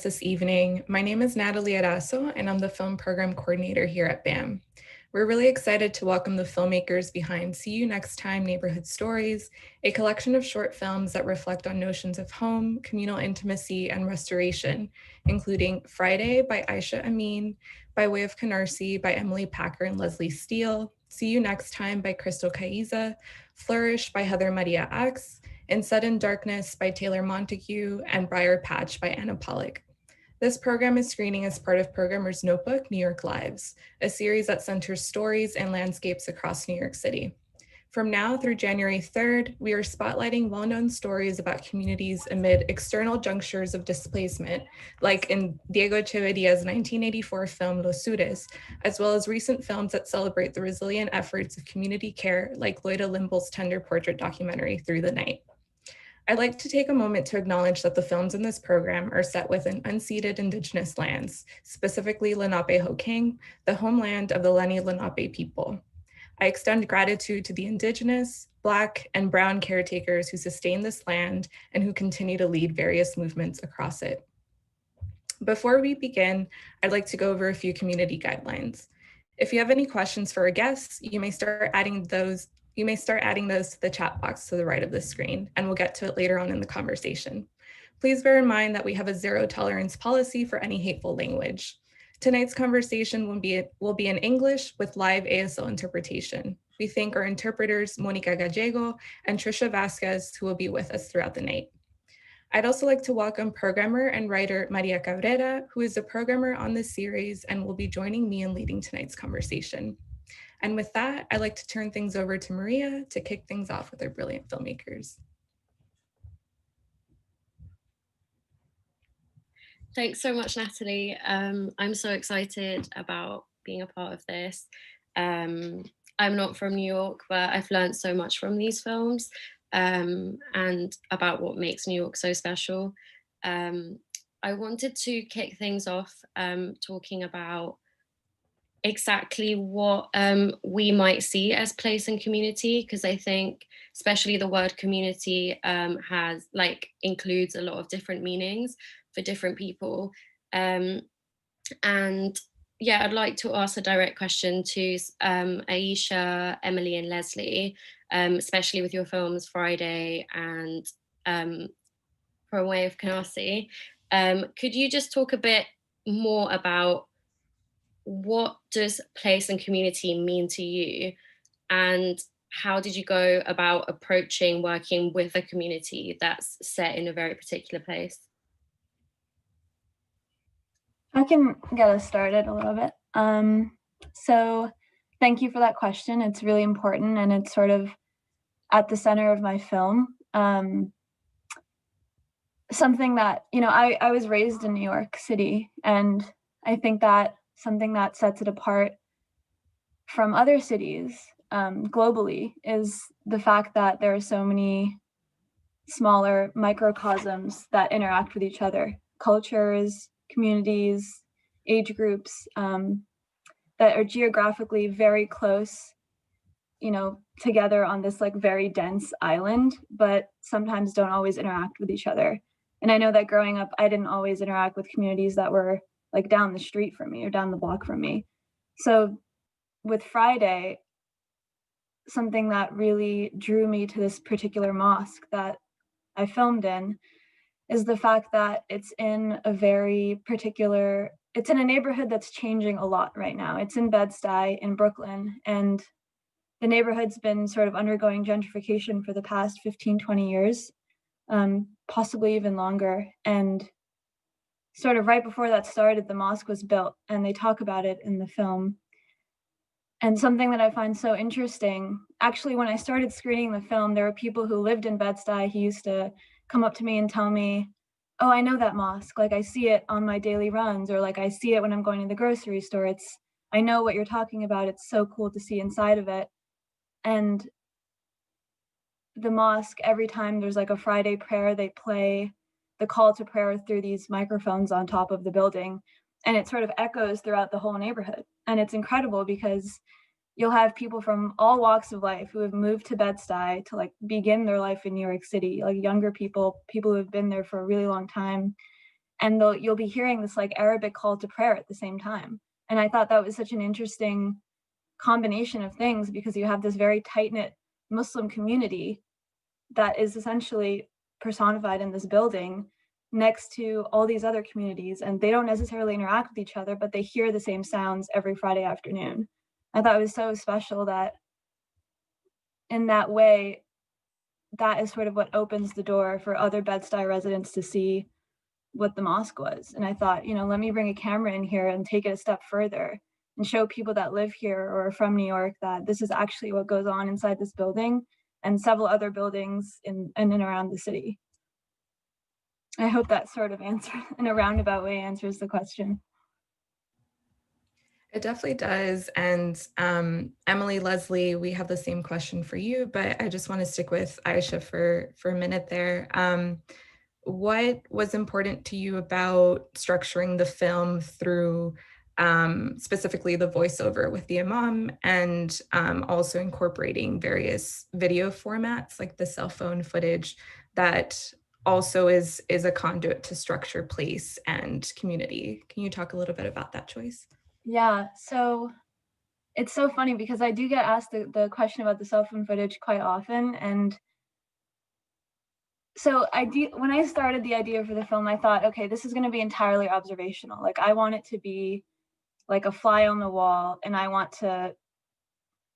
this evening. My name is Natalie Arasso, and I'm the film program coordinator here at BAM. We're really excited to welcome the filmmakers behind See You Next Time Neighborhood Stories, a collection of short films that reflect on notions of home, communal intimacy, and restoration, including Friday by Aisha Amin, By Way of Canarsie by Emily Packer and Lesley Steele, See You Next Time by Kayiza, Flourish by Heather Maria X, In Sudden Darkness by Tayler Montague, and Briarpatch by Pollack. This program is screening as part of Programmer's Notebook, New York Lives, a series that centers stories and landscapes across New York City. From now through January 3rd, we are spotlighting well-known stories about communities amid external junctures of displacement, like in Diego Echeverria's 1984 film Los Sures, as well as recent films that celebrate the resilient efforts of community care, like Loida Limble's tender portrait documentary, Through the Night. I'd like to take a moment to acknowledge that the films in this program are set within unceded Indigenous lands, specifically Lenape-Hoking, the homeland of the Lenni Lenape people. I extend gratitude to the Indigenous, Black, and Brown caretakers who sustain this land and who continue to lead various movements across it. Before we begin, I'd like to go over a few community guidelines. If you have any questions for our guests, you may start adding those to the chat box to the right of the screen, and we'll get to it later on in the conversation. Please bear in mind that we have a zero tolerance policy for any hateful language. Tonight's conversation will be in English with live ASL interpretation. We thank our interpreters, Monica Gallego and Trisha Vasquez, who will be with us throughout the night. I'd also like to welcome programmer and writer Maria Cabrera, who is a programmer on this series and will be joining me in leading tonight's conversation. And with that, I'd like to turn things over to Maria to kick things off with our brilliant filmmakers. Thanks so much, Natalie. I'm so excited about being a part of this. I'm not from New York, but I've learned so much from these films and about what makes New York so special. I wanted to kick things off talking about exactly what we might see as place and community, because I think especially the word community includes a lot of different meanings for different people. And yeah, I'd like to ask a direct question to Aisha, Emily, and Lesley, especially with your films Friday and By Way of Canarsie. Could you just talk a bit more about what does place and community mean to you, and how did you go about approaching working with a community that's set in a very particular place? I can get us started a little bit. So thank you for that question. It's really important, and it's sort of at the center of my film. Something that, I was raised in New York City, and I think that something that sets it apart from other cities globally is the fact that there are so many smaller microcosms that interact with each other, cultures, communities, age groups that are geographically very close, together on this very dense island, but sometimes don't always interact with each other. And I know that growing up, I didn't always interact with communities that were down the street from me or down the block from me. So with Friday, something that really drew me to this particular mosque that I filmed in is the fact that it's in a neighborhood that's changing a lot right now. It's in Bed-Stuy in Brooklyn, and the neighborhood's been sort of undergoing gentrification for the past 15, 20 years, possibly even longer. And sort of right before that started, the mosque was built, and they talk about it in the film. And something that I find so interesting, actually, when I started screening the film, there were people who lived in Bed-Stuy who used to come up to me and tell me, oh, I know that mosque. I see it on my daily runs, or I see it when I'm going to the grocery store. I know what you're talking about. It's so cool to see inside of it. And the mosque, every time there's a Friday prayer, they play the call to prayer through these microphones on top of the building, and it sort of echoes throughout the whole neighborhood. And it's incredible because you'll have people from all walks of life who have moved to Bed-Stuy to begin their life in New York City, younger people who have been there for a really long time. and you'll be hearing this like Arabic call to prayer at the same time. And I thought that was such an interesting combination of things, because you have this very tight-knit Muslim community that is essentially personified in this building next to all these other communities, and they don't necessarily interact with each other, but they hear the same sounds every Friday afternoon. I thought it was so special that in that way, that is sort of what opens the door for other Bed-Stuy residents to see what the mosque was. And I thought, let me bring a camera in here and take it a step further and show people that live here or are from New York that this is actually what goes on inside this building and several other buildings in and around the city. I hope that sort of answer in a roundabout way answers the question. It definitely does. And Emily, Lesley, we have the same question for you, but I just want to stick with Aisha for a minute there. What was important to you about structuring the film through specifically the voiceover with the imam, and also incorporating various video formats like the cell phone footage that also is a conduit to structure place and community? Can you talk a little bit about that choice? Yeah, so it's so funny because I do get asked the question about the cell phone footage quite often. And so when I started the idea for the film, I thought, okay, this is going to be entirely observational. Like, I want it to be like a fly on the wall, and I want to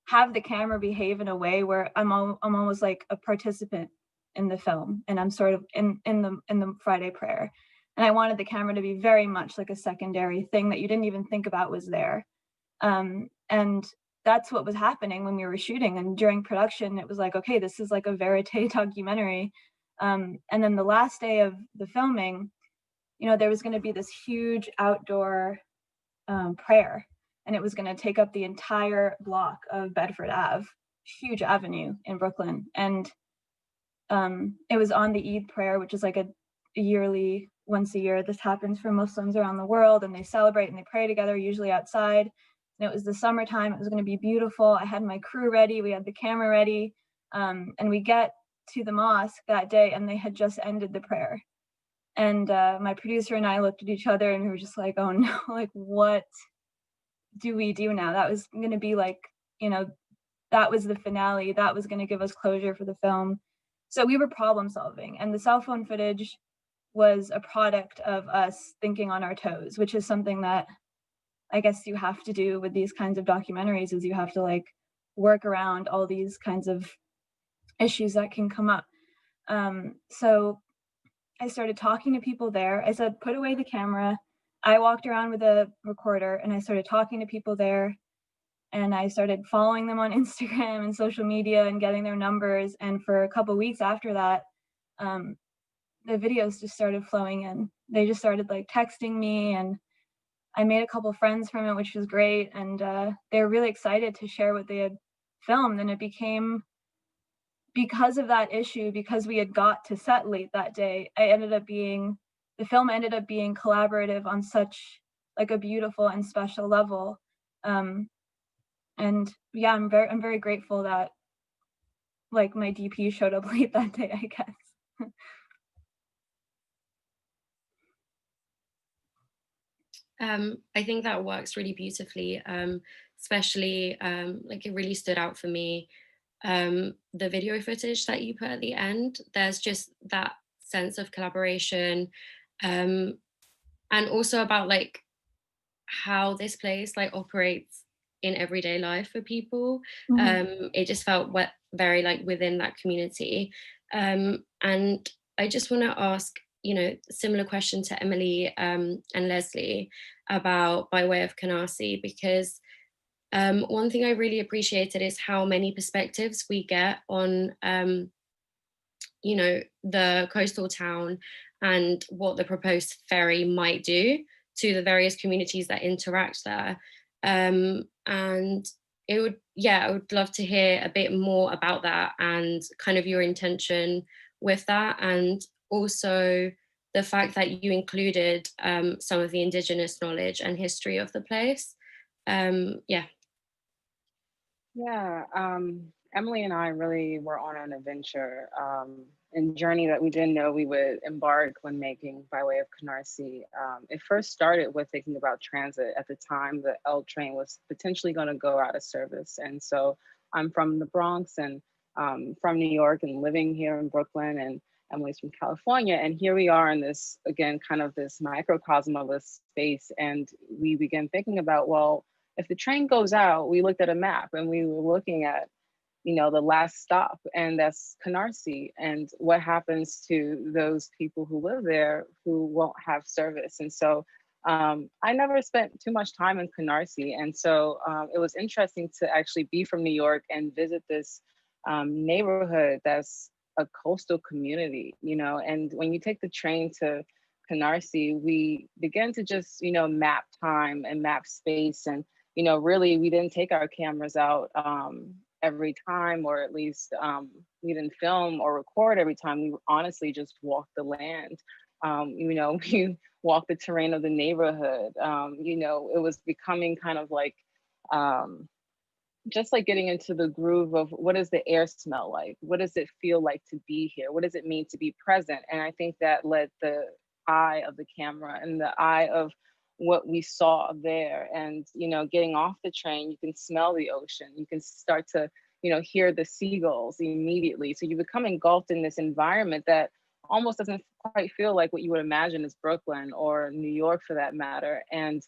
have the camera behave in a way where I'm almost like a participant in the film, and I'm sort of in the Friday prayer. And I wanted the camera to be very much like a secondary thing that you didn't even think about was there. And that's what was happening when we were shooting. And during production, it was like, okay, this is like a verite documentary. And then the last day of the filming, there was going to be this huge outdoor prayer, and it was going to take up the entire block of Bedford Ave, huge avenue in Brooklyn. And it was on the Eid prayer, which is like a yearly, once a year, this happens for Muslims around the world, and they celebrate and they pray together, usually outside. And it was the summertime. It was going to be beautiful. I had my crew ready. We had the camera ready. And we get to the mosque that day, and they had just ended the prayer. And my producer and I looked at each other, and we were just like, oh no, like, what do we do now? That was going to be like, that was the finale. That was going to give us closure for the film. So we were problem solving, and the cell phone footage was a product of us thinking on our toes, which is something that I guess you have to do with these kinds of documentaries, is you have to like work around all these kinds of issues that can come up. So I started talking to people there. I said, put away the camera. I walked around with a recorder, and I started talking to people there. And I started following them on Instagram and social media and getting their numbers. And for a couple of weeks after that, the videos just started flowing in. They just started like texting me, and I made a couple friends from it, which was great. And they were really excited to share what they had filmed. And it became, because of that issue, because we had got to set late that day, the film ended up being collaborative on such like a beautiful and special level. And yeah, I'm very grateful that like my DP showed up late that day, I guess. I think that works really beautifully, especially like it really stood out for me. The video footage that you put at the end, there's just that sense of collaboration, and also about like how this place like operates in everyday life for people. It just felt very like within that community. And I just want to ask, similar question to Emily and Lesley about By Way of Canarsie, because one thing I really appreciated is how many perspectives we get on, the coastal town and what the proposed ferry might do to the various communities that interact there. And I would love to hear a bit more about that and kind of your intention with that. And also the fact that you included some of the indigenous knowledge and history of the place. Yeah. Yeah, Emily and I really were on an adventure and journey that we didn't know we would embark when making by way of Canarsie. It first started with thinking about transit. At the time, the L train was potentially going to go out of service. And so I'm from the Bronx and from New York and living here in Brooklyn, and Emily's from California. And here we are in this, again, kind of this microcosm of a space. And we began thinking about, well, if the train goes out, we looked at a map and we were looking at, you know, the last stop, and that's Canarsie, and what happens to those people who live there who won't have service. And so I never spent too much time in Canarsie, and so it was interesting to actually be from New York and visit this neighborhood that's a coastal community, you know. And when you take the train to Canarsie, we began to just, you know, map time and map space, and you know, really, we didn't take our cameras out every time, or at least we didn't film or record every time. We honestly just walked the land. You know, we walked the terrain of the neighborhood. You know, it was becoming kind of like, just like getting into the groove of what does the air smell like? What does it feel like to be here? What does it mean to be present? And I think that led the eye of the camera and the eye of what we saw there. And, you know, getting off the train, you can smell the ocean. You can start to, you know, hear the seagulls immediately. So you become engulfed in this environment that almost doesn't quite feel like what you would imagine is Brooklyn or New York for that matter. And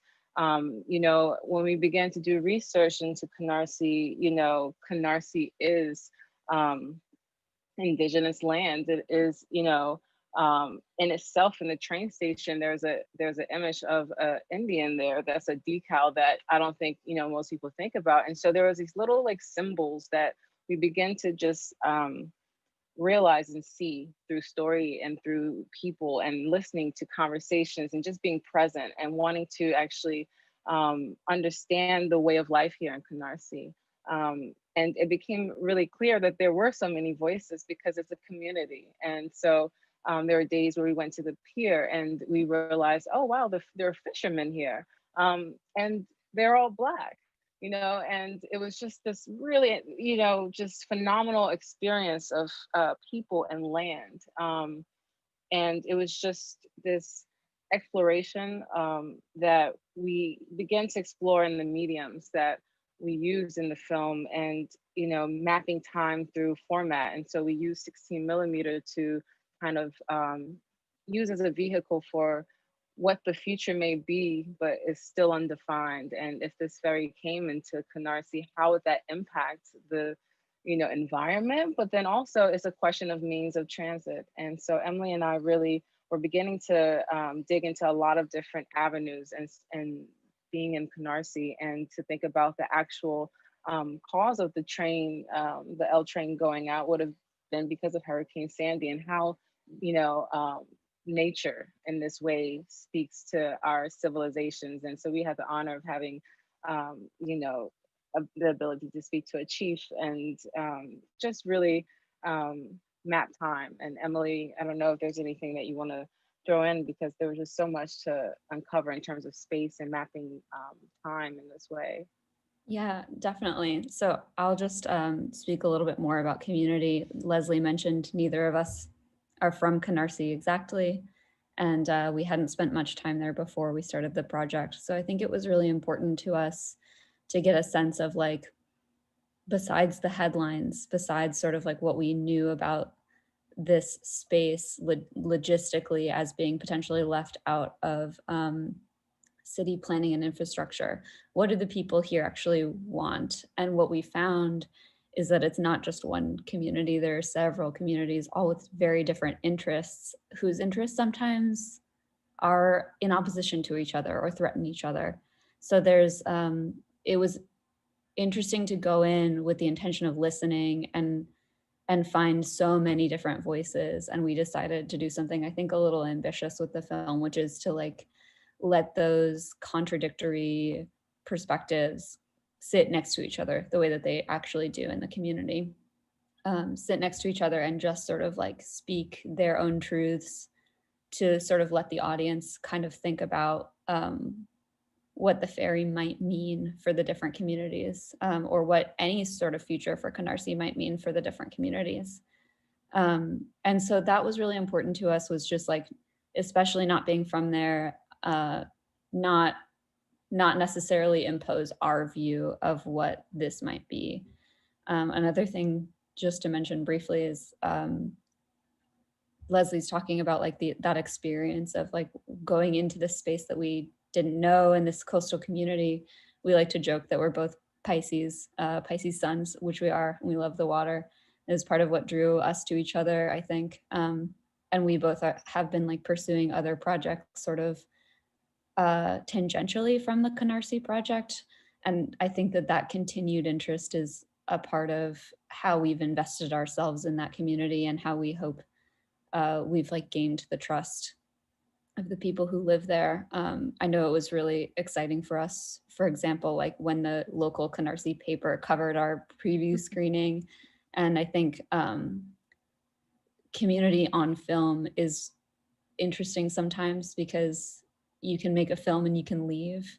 you know, when we began to do research into Canarsie, you know, Canarsie is indigenous land. It is, you know, in itself, in the train station, there's an image of an Indian there. That's a decal that I don't think, you know, most people think about. And so there was these little like symbols that we begin to just realize and see through story and through people and listening to conversations and just being present and wanting to actually understand the way of life here in Canarsie. And it became really clear that there were so many voices because it's a community. And so there were days where we went to the pier and we realized, oh, wow, there are fishermen here. And they're all Black, you know, and it was just this really, you know, just phenomenal experience of people and land. And it was just this exploration that we began to explore in the mediums that we use in the film, and, you know, mapping time through format. And so we use 16 millimeter to kind of use as a vehicle for what the future may be, but is still undefined. And if this ferry came into Canarsie, how would that impact the, you know, environment? But then also it's a question of means of transit. And so Emily and I really were beginning to dig into a lot of different avenues and being in Canarsie, and to think about the actual cause of the train, the L train going out would have been because of Hurricane Sandy, and how, you know, nature in this way speaks to our civilizations. And so we had the honor of having, you know, the ability to speak to a chief and just really map time. And Emily, I don't know if there's anything that you want to throw in, because there was just so much to uncover in terms of space and mapping time in this way. Yeah, definitely. So I'll just speak a little bit more about community. Lesley mentioned neither of us are from Canarsie exactly, and we hadn't spent much time there before we started the project. So I think it was really important to us to get a sense of, like, besides the headlines, besides sort of like what we knew about this space logistically as being potentially left out of city planning and infrastructure, what do the people here actually want? And what we found is that it's not just one community. There are several communities, all with very different interests, whose interests sometimes are in opposition to each other or threaten each other. So there's, it was interesting to go in with the intention of listening and find so many different voices. And we decided to do something, I think, a little ambitious with the film, which is to, like, let those contradictory perspectives sit next to each other the way that they actually do in the community. Sit next to each other and just sort of like speak their own truths, to sort of let the audience kind of think about what the ferry might mean for the different communities, or what any sort of future for Canarsie might mean for the different communities. And so that was really important to us, was just like, especially not being from there, not necessarily impose our view of what this might be. Another thing just to mention briefly is Lesley's talking about like that experience of like going into this space that we didn't know in this coastal community. We like to joke that we're both Pisces suns, which we are. We love the water. It was part of what drew us to each other, I think. And we both have been like pursuing other projects sort of tangentially from the Canarsie project. And I think that continued interest is a part of how we've invested ourselves in that community, and how we hope we've like gained the trust of the people who live there. I know it was really exciting for us, for example, like when the local Canarsie paper covered our preview screening. And I think community on film is interesting sometimes, because you can make a film and you can leave,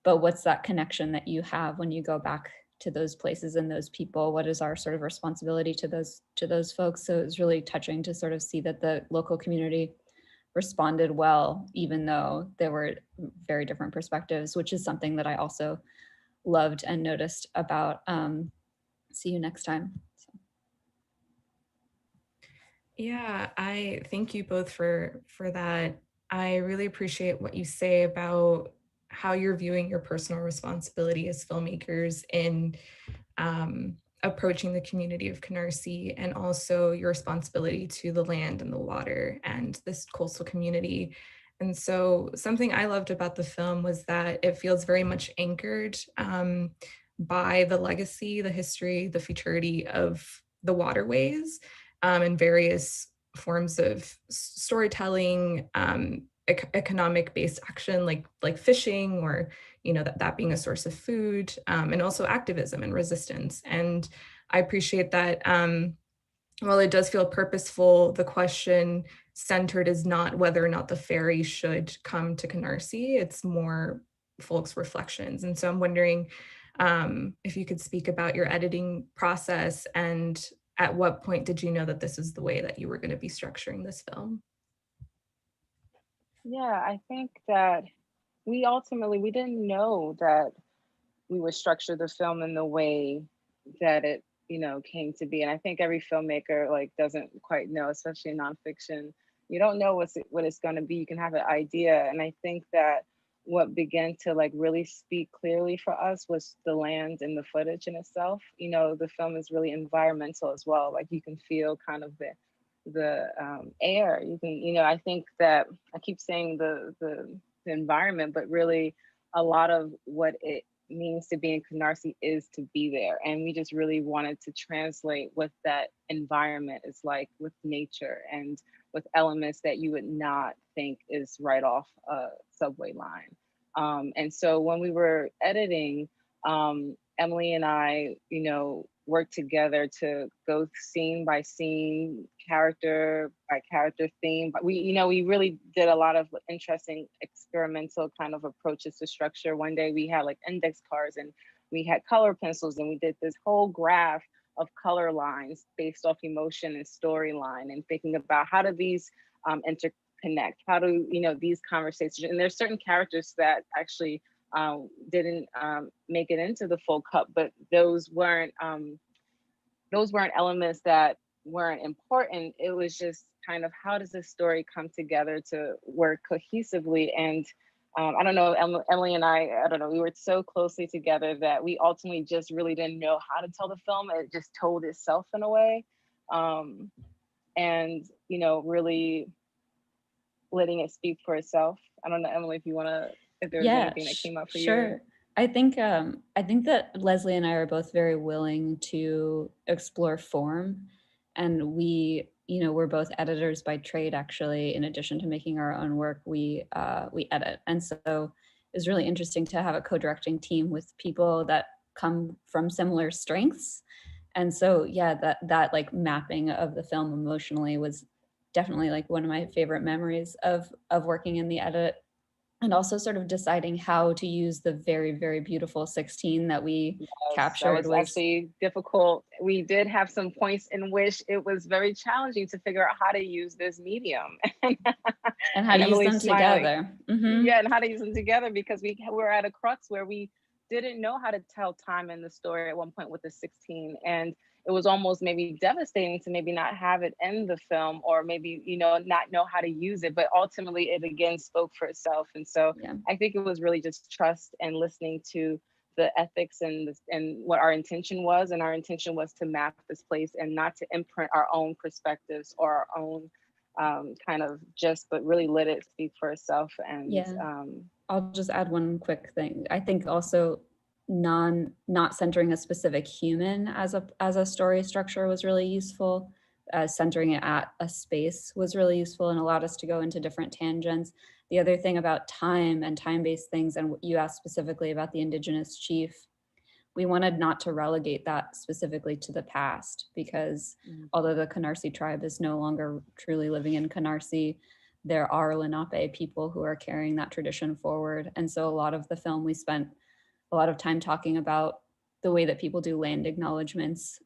but what's that connection that you have when you go back to those places and those people? What is our sort of responsibility to those folks? So it's really touching to sort of see that the local community responded well, even though there were very different perspectives, which is something that I also loved and noticed about See You Next Time. So. Yeah, I thank you both for that. I really appreciate what you say about how you're viewing your personal responsibility as filmmakers in approaching the community of Canarsie, and also your responsibility to the land and the water and this coastal community. And so something I loved about the film was that it feels very much anchored by the legacy, the history, the futurity of the waterways, and various forms of storytelling, economic-based action, like fishing, or that being a source of food, and also activism and resistance. And I appreciate that while it does feel purposeful, the question centered is not whether or not the ferry should come to Canarsie. It's more folks' reflections. And so I'm wondering if you could speak about your editing process, and at what point did you know that this is the way that you were going to be structuring this film? Yeah, I think that we didn't know that we would structure the film in the way that it, came to be. And I think every filmmaker like doesn't quite know, especially in nonfiction. You don't know what it's going to be. You can have an idea. And I think that what began to like really speak clearly for us was the land and the footage in itself. The film is really environmental as well. Like you can feel kind of the air. You can, I think that I keep saying the environment, but really a lot of what it means to be in Canarsie is to be there. And we just really wanted to translate what that environment is like with nature and with elements that you would not think is right off a subway line. And so when we were editing, Emily and I, worked together to go scene by scene, character by character theme. But we really did a lot of interesting experimental kind of approaches to structure. One day we had like index cards and we had color pencils, and we did this whole graph of color lines based off emotion and storyline, and thinking about how do these interconnect? How do these conversations? And there's certain characters that actually didn't make it into the full cup, but those weren't elements that weren't important. It was just kind of, how does this story come together to work cohesively? And I don't know, Emily and I don't know, we were so closely together that we ultimately just really didn't know how to tell the film. It just told itself in a way. And really letting it speak for itself. I don't know, Emily, if there's anything that came up for you. Sure. I think that Lesley and I are both very willing to explore form, and we're both editors by trade. Actually, in addition to making our own work, we edit, and so it was really interesting to have a co-directing team with people that come from similar strengths. And so that like mapping of the film emotionally was definitely like one of my favorite memories of working in the edit. and also sort of deciding how to use the very, very beautiful 16 that we captured. That was actually difficult. We did have some points in which it was very challenging to figure out how to use this medium. And how to use them together. Yeah, and how to use them together, because we were at a crux where we didn't know how to tell time in the story at one point with the 16. And it was almost maybe devastating to maybe not have it in the film, or maybe, you know, not know how to use it. But ultimately, it again spoke for itself. And so I think it was really just trust and listening to the ethics and what our intention was. And our intention was to map this place and not to imprint our own perspectives or our own but really let it speak for itself. And I'll just add one quick thing. I think also not centering a specific human as a story structure was really useful. Centering it at a space was really useful and allowed us to go into different tangents. The other thing about time and time-based things, and you asked specifically about the Indigenous chief, we wanted not to relegate that specifically to the past, because although the Canarsie tribe is no longer truly living in Canarsie, there are Lenape people who are carrying that tradition forward. And so a lot of the film, we spent a lot of time talking about the way that people do land acknowledgements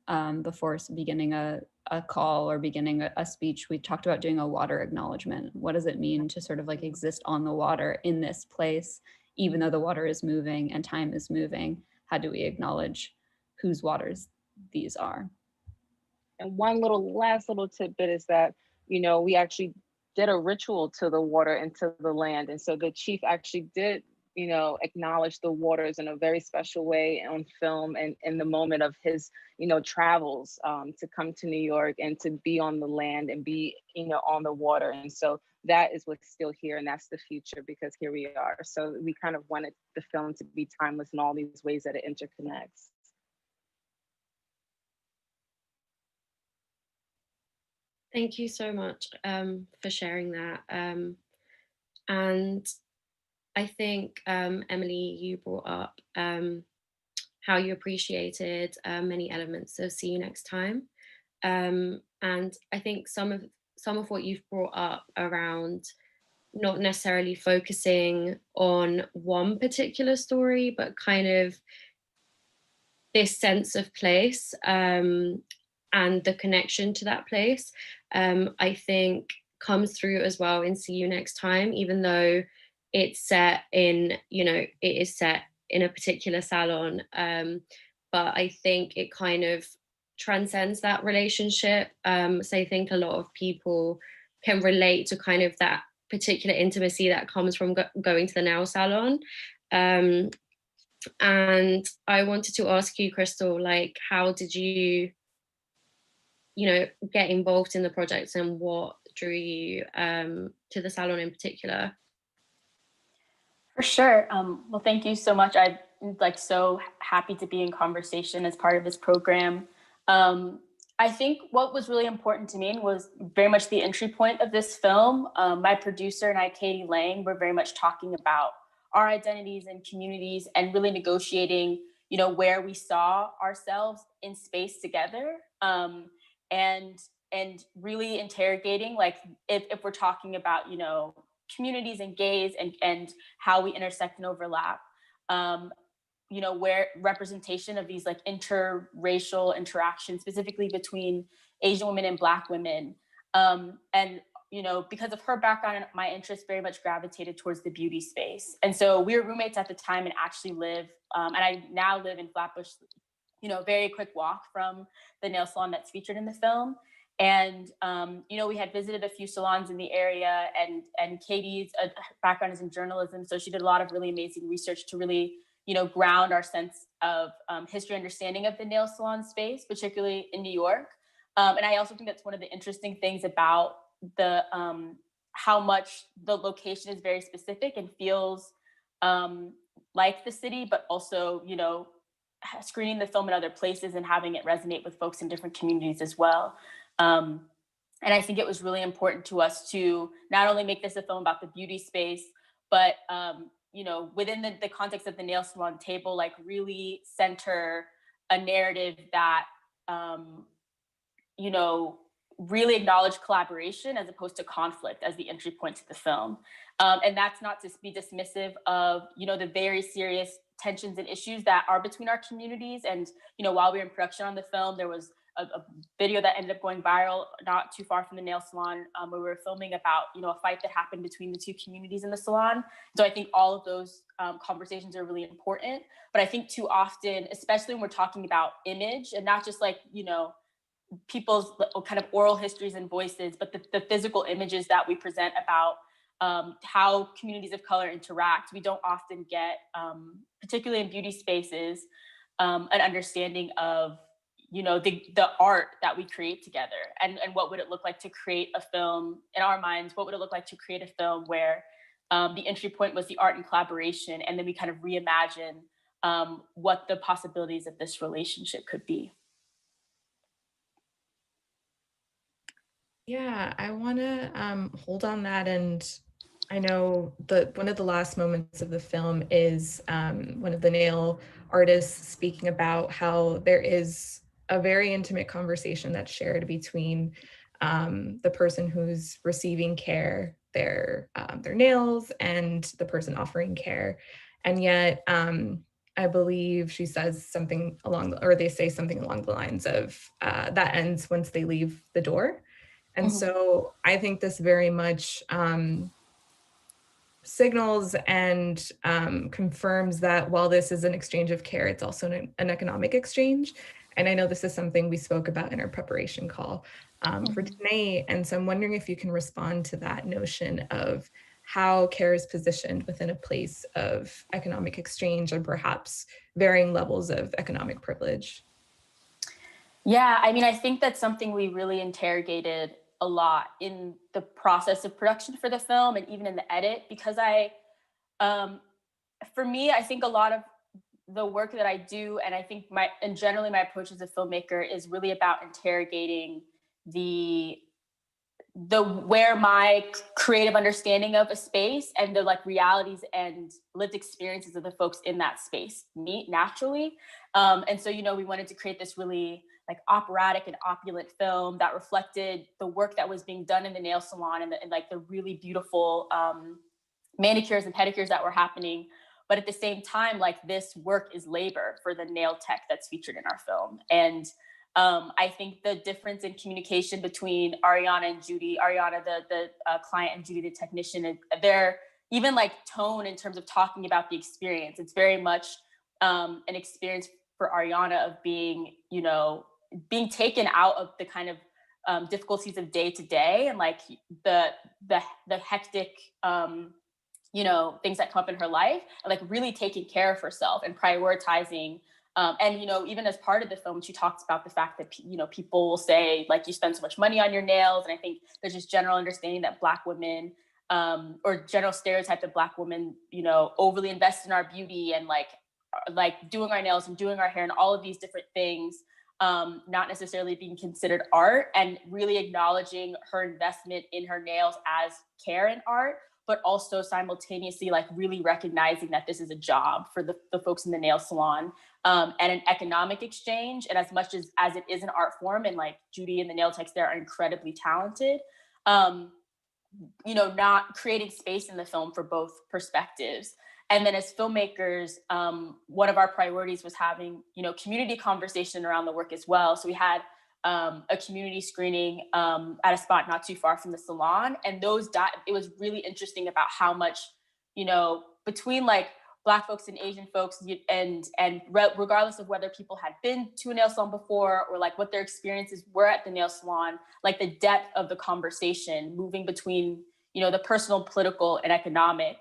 before beginning a call or beginning a speech. We talked about doing a water acknowledgement. What does it mean to sort of like exist on the water in this place, even though the water is moving and time is moving? How do we acknowledge whose waters these are? And one last little tidbit is that, you know, we actually did a ritual to the water and to the land. And so the chief actually did, you know, acknowledge the waters in a very special way on film, and in the moment of his, you know, travels to come to New York and to be on the land and be, you know, on the water. And so that is what's still here, and that's the future, because here we are. So we kind of wanted the film to be timeless in all these ways that it interconnects. Thank you so much for sharing that. And I think, Emily, you brought up how you appreciated many elements of See You Next Time. And I think some of what you've brought up around not necessarily focusing on one particular story, but kind of this sense of place and the connection to that place, I think comes through as well in See You Next Time, even though it's set in, you know, it is set in a particular salon. But I think it kind of transcends that relationship. So I think a lot of people can relate to kind of that particular intimacy that comes from going to the nail salon. And I wanted to ask you, Crystal, like, how did you get involved in the project, and what drew you to the salon in particular? For sure. Well, thank you so much. I'm so happy to be in conversation as part of this program. I think what was really important to me was very much the entry point of this film. My producer and I, Katie Lang, were very much talking about our identities and communities, and really negotiating, where we saw ourselves in space together, and really interrogating, like, if we're talking about, communities and gays and how we intersect and overlap, where representation of these like interracial interactions, specifically between Asian women and Black women. And, because of her background and my interest, very much gravitated towards the beauty space. And so we were roommates at the time and actually and I now live in Flatbush, very quick walk from the nail salon that's featured in the film. And, we had visited a few salons in the area, and Katie's background is in journalism. So she did a lot of really amazing research to really, ground our sense of history understanding of the nail salon space, particularly in New York. And I also think that's one of the interesting things about the how much the location is very specific and feels like the city, but also, screening the film in other places and having it resonate with folks in different communities as well. And I think it was really important to us to not only make this a film about the beauty space, but, within the context of the nail salon table, like really center a narrative that, really acknowledge collaboration as opposed to conflict as the entry point to the film. And that's not to be dismissive of, the very serious tensions and issues that are between our communities. And, while we were in production on the film, there was a video that ended up going viral not too far from the nail salon, where we were filming about, a fight that happened between the two communities in the salon. So I think all of those conversations are really important. But I think too often, especially when we're talking about image and not just like, people's kind of oral histories and voices, but the physical images that we present about how communities of color interact, we don't often get, particularly in beauty spaces, an understanding of, the art that we create together, and what would it look like to create a film in our minds? What would it look like to create a film where the entry point was the art and collaboration, and then we kind of reimagine what the possibilities of this relationship could be? Yeah, I want to hold on that. And I know one of the last moments of the film is one of the nail artists speaking about how there is a very intimate conversation that's shared between the person who's receiving care, their nails, and the person offering care. And yet, I believe she says something or they say something along the lines of that ends once they leave the door. And so I think this very much signals and confirms that while this is an exchange of care, it's also an economic exchange. And I know this is something we spoke about in our preparation call for tonight. And so I'm wondering if you can respond to that notion of how care is positioned within a place of economic exchange and perhaps varying levels of economic privilege. Yeah, I mean, I think that's something we really interrogated a lot in the process of production for the film and even in the edit, because for me, I think a lot of the work that I do, and I think generally my approach as a filmmaker is really about interrogating where my creative understanding of a space and the like realities and lived experiences of the folks in that space meet naturally. And so, we wanted to create this really like operatic and opulent film that reflected the work that was being done in the nail salon and like the really beautiful manicures and pedicures that were happening. But at the same time, like this work is labor for the nail tech that's featured in our film. And I think the difference in communication between Ariana and Judy, Ariana, the client, and Judy, the technician, their even like tone in terms of talking about the experience, it's very much an experience for Ariana of being, being taken out of the kind of difficulties of day to day and like the hectic, things that come up in her life, and like really taking care of herself and prioritizing. And, even as part of the film, she talks about the fact that, people will say, like, you spend so much money on your nails. And I think there's just general understanding that Black women, or general stereotype that Black women, overly invest in our beauty and like doing our nails and doing our hair and all of these different things, not necessarily being considered art, and really acknowledging her investment in her nails as care and art, but also simultaneously like really recognizing that this is a job for the folks in the nail salon, and an economic exchange. And as much as it is an art form, and like Judy and the nail techs there are incredibly talented, not creating space in the film for both perspectives. And then as filmmakers, one of our priorities was having, community conversation around the work as well. So we had a community screening at a spot not too far from the salon. And it was really interesting about how much, between like Black folks and Asian folks, and regardless of whether people had been to a nail salon before or like what their experiences were at the nail salon, like the depth of the conversation moving between, the personal, political, and economic.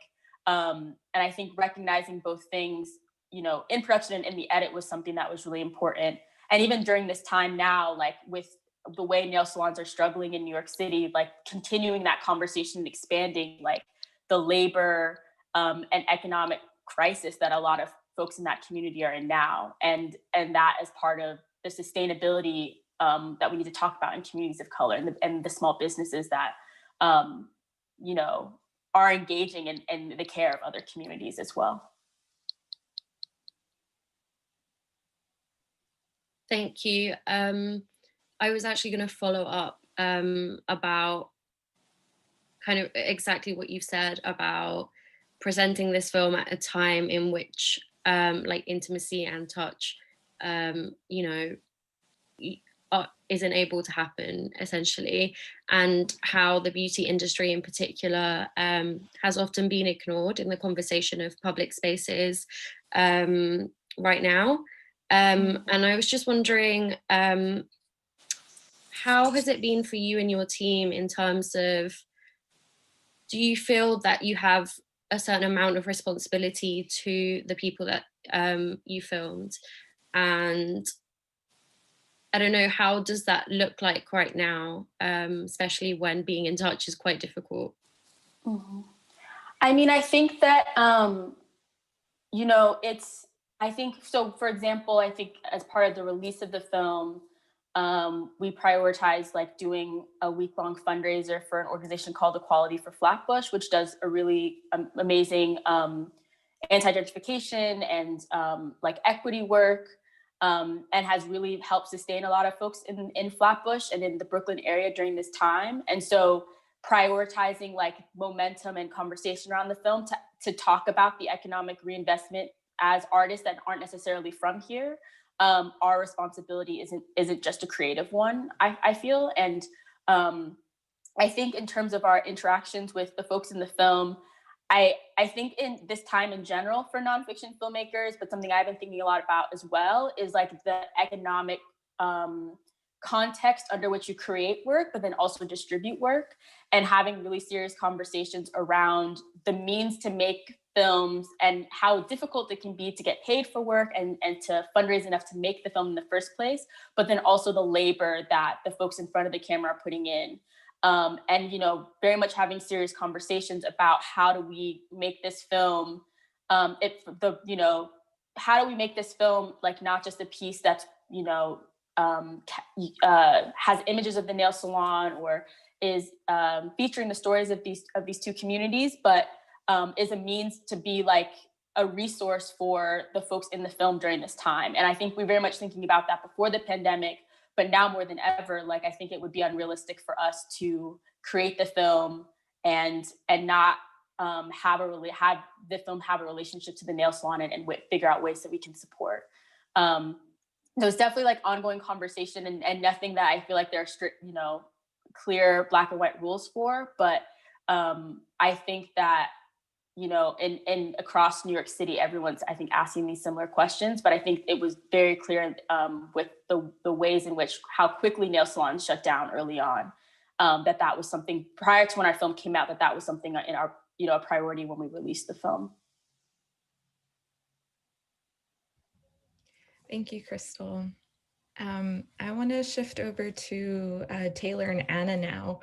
And I think recognizing both things, in production and in the edit was something that was really important. And even during this time now, like with the way nail salons are struggling in New York City, like continuing that conversation and expanding like the labor and economic crisis that a lot of folks in that community are in now. And that as part of the sustainability that we need to talk about in communities of color, and the small businesses that, are engaging in the care of other communities as well. Thank you. I was actually going to follow up about kind of exactly what you've said about presenting this film at a time in which like intimacy and touch, isn't able to happen, essentially, and how the beauty industry in particular has often been ignored in the conversation of public spaces right now. And I was just wondering, how has it been for you and your team in terms of, do you feel that you have a certain amount of responsibility to the people that you filmed? And I don't know, how does that look like right now, especially when being in touch is quite difficult? Mm-hmm. I mean, I think that, I think, so for example, I think as part of the release of the film, we prioritized like doing a week-long fundraiser for an organization called Equality for Flatbush, which does a really amazing anti-gentrification and like equity work, and has really helped sustain a lot of folks in Flatbush and in the Brooklyn area during this time. And so prioritizing like momentum and conversation around the film to talk about the economic reinvestment as artists that aren't necessarily from here, our responsibility isn't just a creative one, I feel. And I think in terms of our interactions with the folks in the film, I think in this time in general for nonfiction filmmakers, but something I've been thinking a lot about as well is like the economic context under which you create work, but then also distribute work, and having really serious conversations around the means to make films and how difficult it can be to get paid for work and to fundraise enough to make the film in the first place, but then also the labor that the folks in front of the camera are putting in. And, very much having serious conversations about how do we make this film, how do we make this film like not just a piece that's, has images of the nail salon or is featuring the stories of these two communities, but is a means to be like a resource for the folks in the film during this time. And I think we're very much thinking about that before the pandemic, but now more than ever, like I think it would be unrealistic for us to create the film and not have the film have a relationship to the nail salon and figure out ways that we can support. There's definitely like ongoing conversation and nothing that I feel like there are strict, clear black and white rules for. But I think that, in across New York City, everyone's, I think, asking these similar questions. But I think it was very clear with the ways in which how quickly nail salons shut down early on, that was something prior to when our film came out, that was something in our, a priority when we released the film. Thank you, Crystal. I want to shift over to Tayler and Anna now.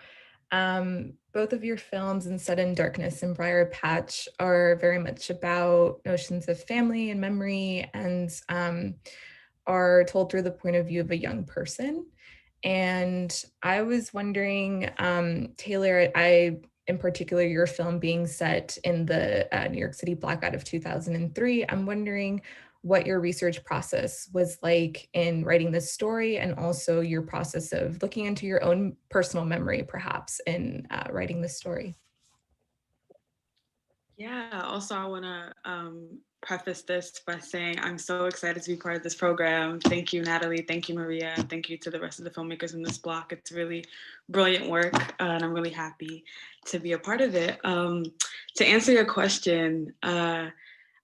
Both of your films, In Sudden Darkness and Briarpatch, are very much about notions of family and memory, and are told through the point of view of a young person. And I was wondering, Tayler, in particular, your film being set in the New York City blackout of 2003, I'm wondering what your research process was like in writing this story, and also your process of looking into your own personal memory, perhaps, in writing this story. Yeah, also I want to preface this by saying I'm so excited to be part of this program. Thank you, Natalie. Thank you, Maria. And thank you to the rest of the filmmakers in this block. It's really brilliant work, and I'm really happy to be a part of it. To answer your question,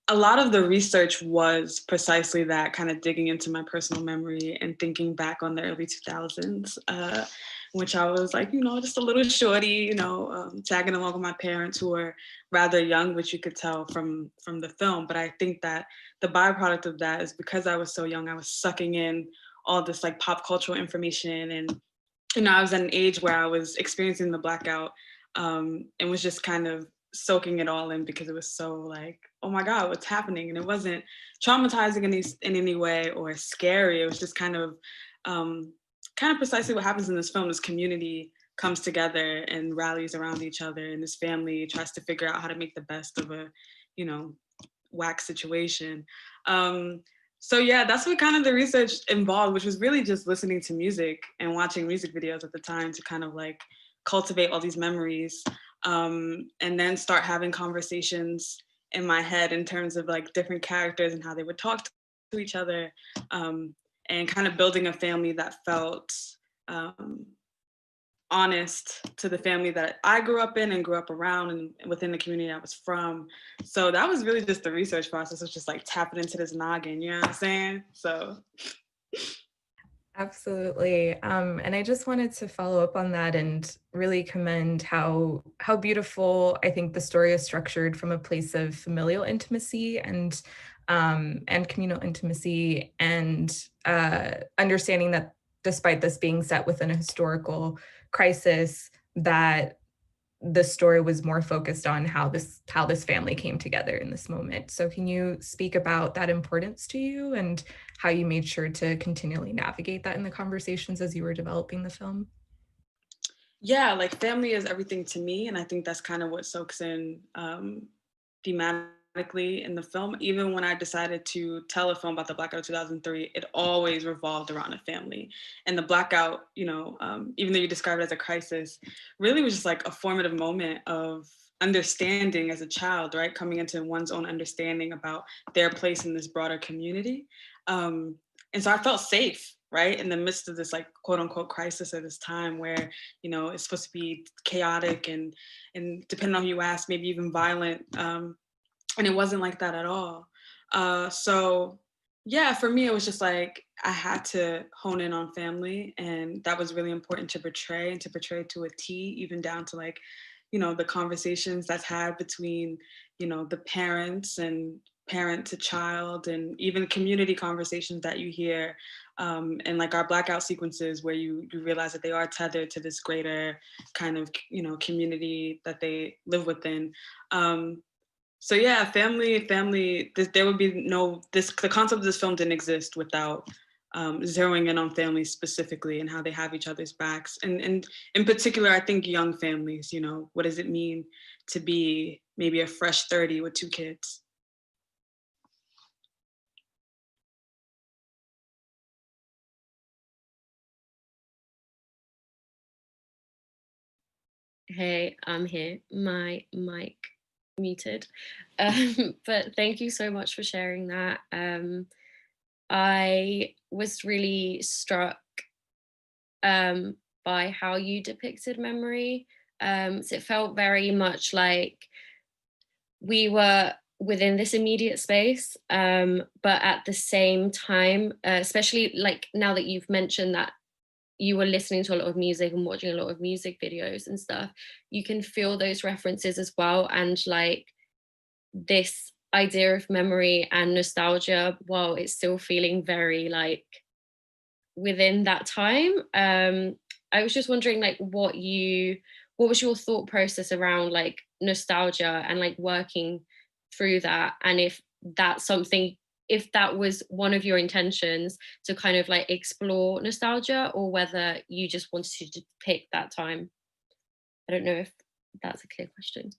a lot of the research was precisely that, kind of digging into my personal memory and thinking back on the early 2000s, which I was like, just a little shorty, tagging along with my parents who were rather young, which you could tell from the film. But I think that the byproduct of that is because I was so young, I was sucking in all this like pop cultural information. And, I was at an age where I was experiencing the blackout and was just kind of soaking it all in because it was so like, oh my God, what's happening? And it wasn't traumatizing in any way or scary. It was just kind of precisely what happens in this film. This community comes together and rallies around each other, and this family tries to figure out how to make the best of a, whack situation. So yeah, that's what kind of the research involved, which was really just listening to music and watching music videos at the time to kind of like cultivate all these memories, and then start having conversations in my head in terms of like different characters and how they would talk to each other, and kind of building a family that felt um, honest to the family that I grew up in and grew up around and within the community I was from. So that was really just the research process, was just like tapping into this noggin, you know what I'm saying? So. Absolutely. And I just wanted to follow up on that and really commend how beautiful I think the story is structured from a place of familial intimacy and communal intimacy, and understanding that despite this being set within a historical crisis, that the story was more focused on how this family came together in this moment. So can you speak about that importance to you and how you made sure to continually navigate that in the conversations as you were developing the film? Yeah, like family is everything to me, and I think that's kind of what soaks in thematically in the film. Even when I decided to tell a film about the blackout of 2003, it always revolved around a family. And the blackout, even though you describe it as a crisis, really was just like a formative moment of understanding as a child, right? Coming into one's own understanding about their place in this broader community. And so I felt safe, right, in the midst of this like quote unquote crisis at this time where, it's supposed to be chaotic and depending on who you ask, maybe even violent. And it wasn't like that at all. So yeah, for me, it was just like I had to hone in on family, and that was really important to portray, and to portray to a T, even down to like, the conversations that's had between, the parents and parent to child, and even community conversations that you hear, and like our blackout sequences where you realize that they are tethered to this greater kind of, community that they live within. So yeah, family, there would be the concept of this film didn't exist without zeroing in on families specifically and how they have each other's backs. And in particular, I think young families, what does it mean to be maybe a fresh 30 with 2 kids? Hey, I'm here. My mic muted. But thank you so much for sharing that. I was really struck by how you depicted memory. So it felt very much like we were within this immediate space, but at the same time, especially like now that you've mentioned that you were listening to a lot of music and watching a lot of music videos and stuff, you can feel those references as well. And like this idea of memory and nostalgia, while it's still feeling very like within that time. I was just wondering like what was your thought process around like nostalgia and like working through that, and if that's something, if that was one of your intentions to kind of like explore nostalgia, or whether you just wanted to depict that time. I don't know if that's a clear question.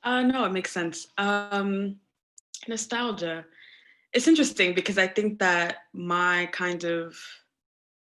No, it makes sense. Nostalgia. It's interesting because I think that my kind of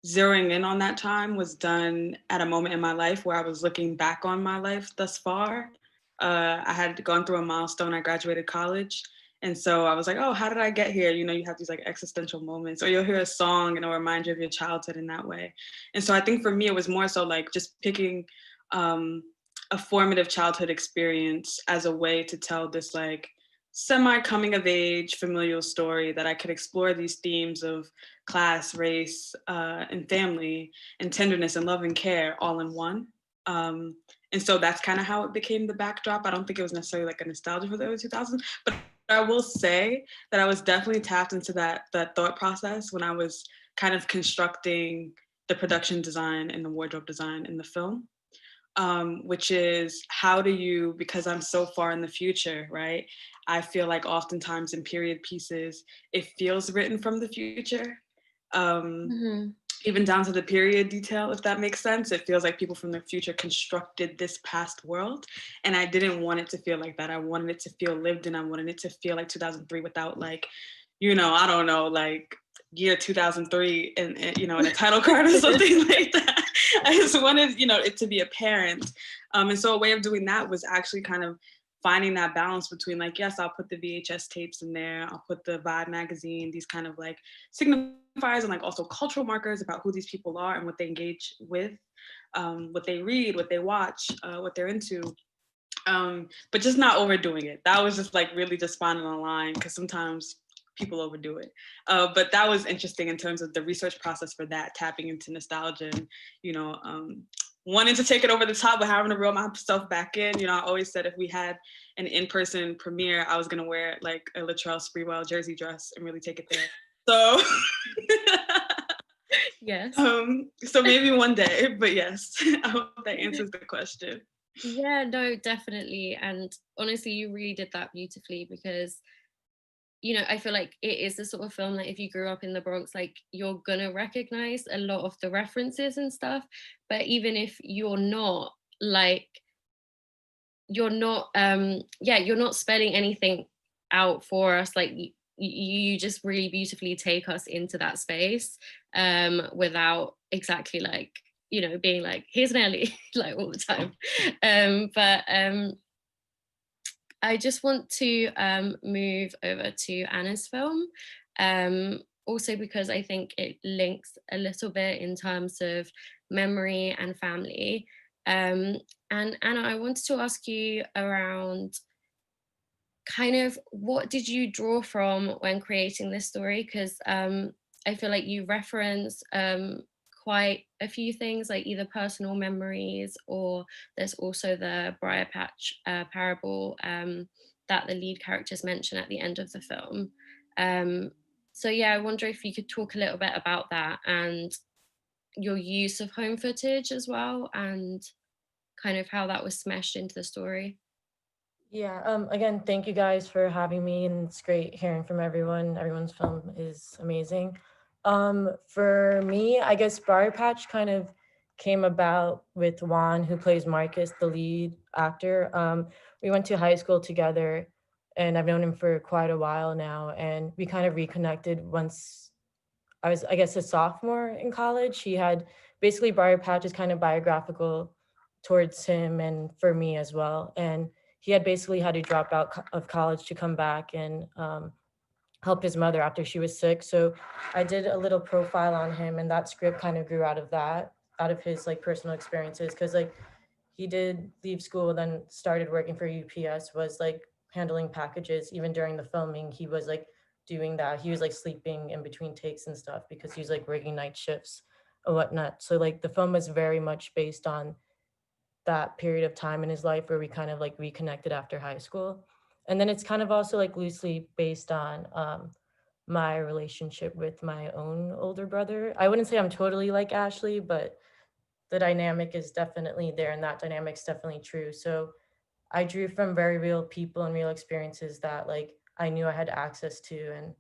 zeroing in on that time was done at a moment in my life where I was looking back on my life thus far. I had gone through a milestone. I graduated college. And so I was like, oh, how did I get here? You have these like existential moments, or you'll hear a song and it'll remind you of your childhood in that way. And so I think for me, it was more so like just picking a formative childhood experience as a way to tell this like semi coming of age familial story that I could explore these themes of class, race, and family, and tenderness and love and care all in one. And so that's kind of how it became the backdrop. I don't think it was necessarily like a nostalgia for the early 2000s, but I will say that I was definitely tapped into that thought process when I was kind of constructing the production design and the wardrobe design in the film. Which is how do you, because I'm so far in the future, right? I feel like oftentimes in period pieces, it feels written from the future. Even down to the period detail, if that makes sense. It feels like people from the future constructed this past world. And I didn't want it to feel like that. I wanted it to feel lived in. I wanted it to feel like 2003 without like I don't know, like year 2003 and in a title card or something like that. I just wanted, it to be apparent. And so a way of doing that was actually kind of finding that balance between like, yes, I'll put the VHS tapes in there, I'll put the Vibe magazine, these kind of like signifiers and like also cultural markers about who these people are and what they engage with, what they read, what they watch, what they're into. But just not overdoing it. That was just like really just finding a line, because sometimes people overdo it. But that was interesting in terms of the research process for that, tapping into nostalgia and, wanting to take it over the top, but having to reel myself back in. I always said if we had an in-person premiere, I was gonna wear like a Latrell Sprewell jersey dress and really take it there. So Yes. So maybe one day, but yes, I hope that answers the question. Yeah, no, definitely. And honestly, you really did that beautifully, because I feel like it is the sort of film that if you grew up in the Bronx, like you're gonna recognize a lot of the references and stuff. But even if you're not, like, you're not you're not spelling anything out for us, like you just really beautifully take us into that space, without exactly like being like, here's Nelly, like all the time. But I just want to move over to Anna's film, also because I think it links a little bit in terms of memory and family. And Anna, I wanted to ask you around kind of what did you draw from when creating this story? Because I feel like you reference quite a few things, like either personal memories, or there's also the Briarpatch parable that the lead characters mention at the end of the film. So yeah, I wonder if you could talk a little bit about that and your use of home footage as well, and kind of how that was smashed into the story. Yeah, again, thank you guys for having me, and it's great hearing from everyone. Everyone's film is amazing. For me, I guess Briarpatch kind of came about with Juan, who plays Marcus, the lead actor. We went to high school together, and I've known him for quite a while now, and we kind of reconnected once I was, I guess, a sophomore in college. He had basically Briarpatch is kind of biographical towards him and for me as well. And he had basically had to drop out of college to come back and help his mother after she was sick. So I did a little profile on him, and that script kind of grew out of that, out of his like personal experiences. Cause like he did leave school, then started working for UPS, was like handling packages. Even during the filming, he was like doing that. He was like sleeping in between takes and stuff because he was like working night shifts or whatnot. So like the film was very much based on that period of time in his life where we kind of like reconnected after high school. And then it's kind of also like loosely based on my relationship with my own older brother. I wouldn't say I'm totally like Ashley, but the dynamic is definitely there, and that dynamic's definitely true. So I drew from very real people and real experiences that like I knew I had access to, and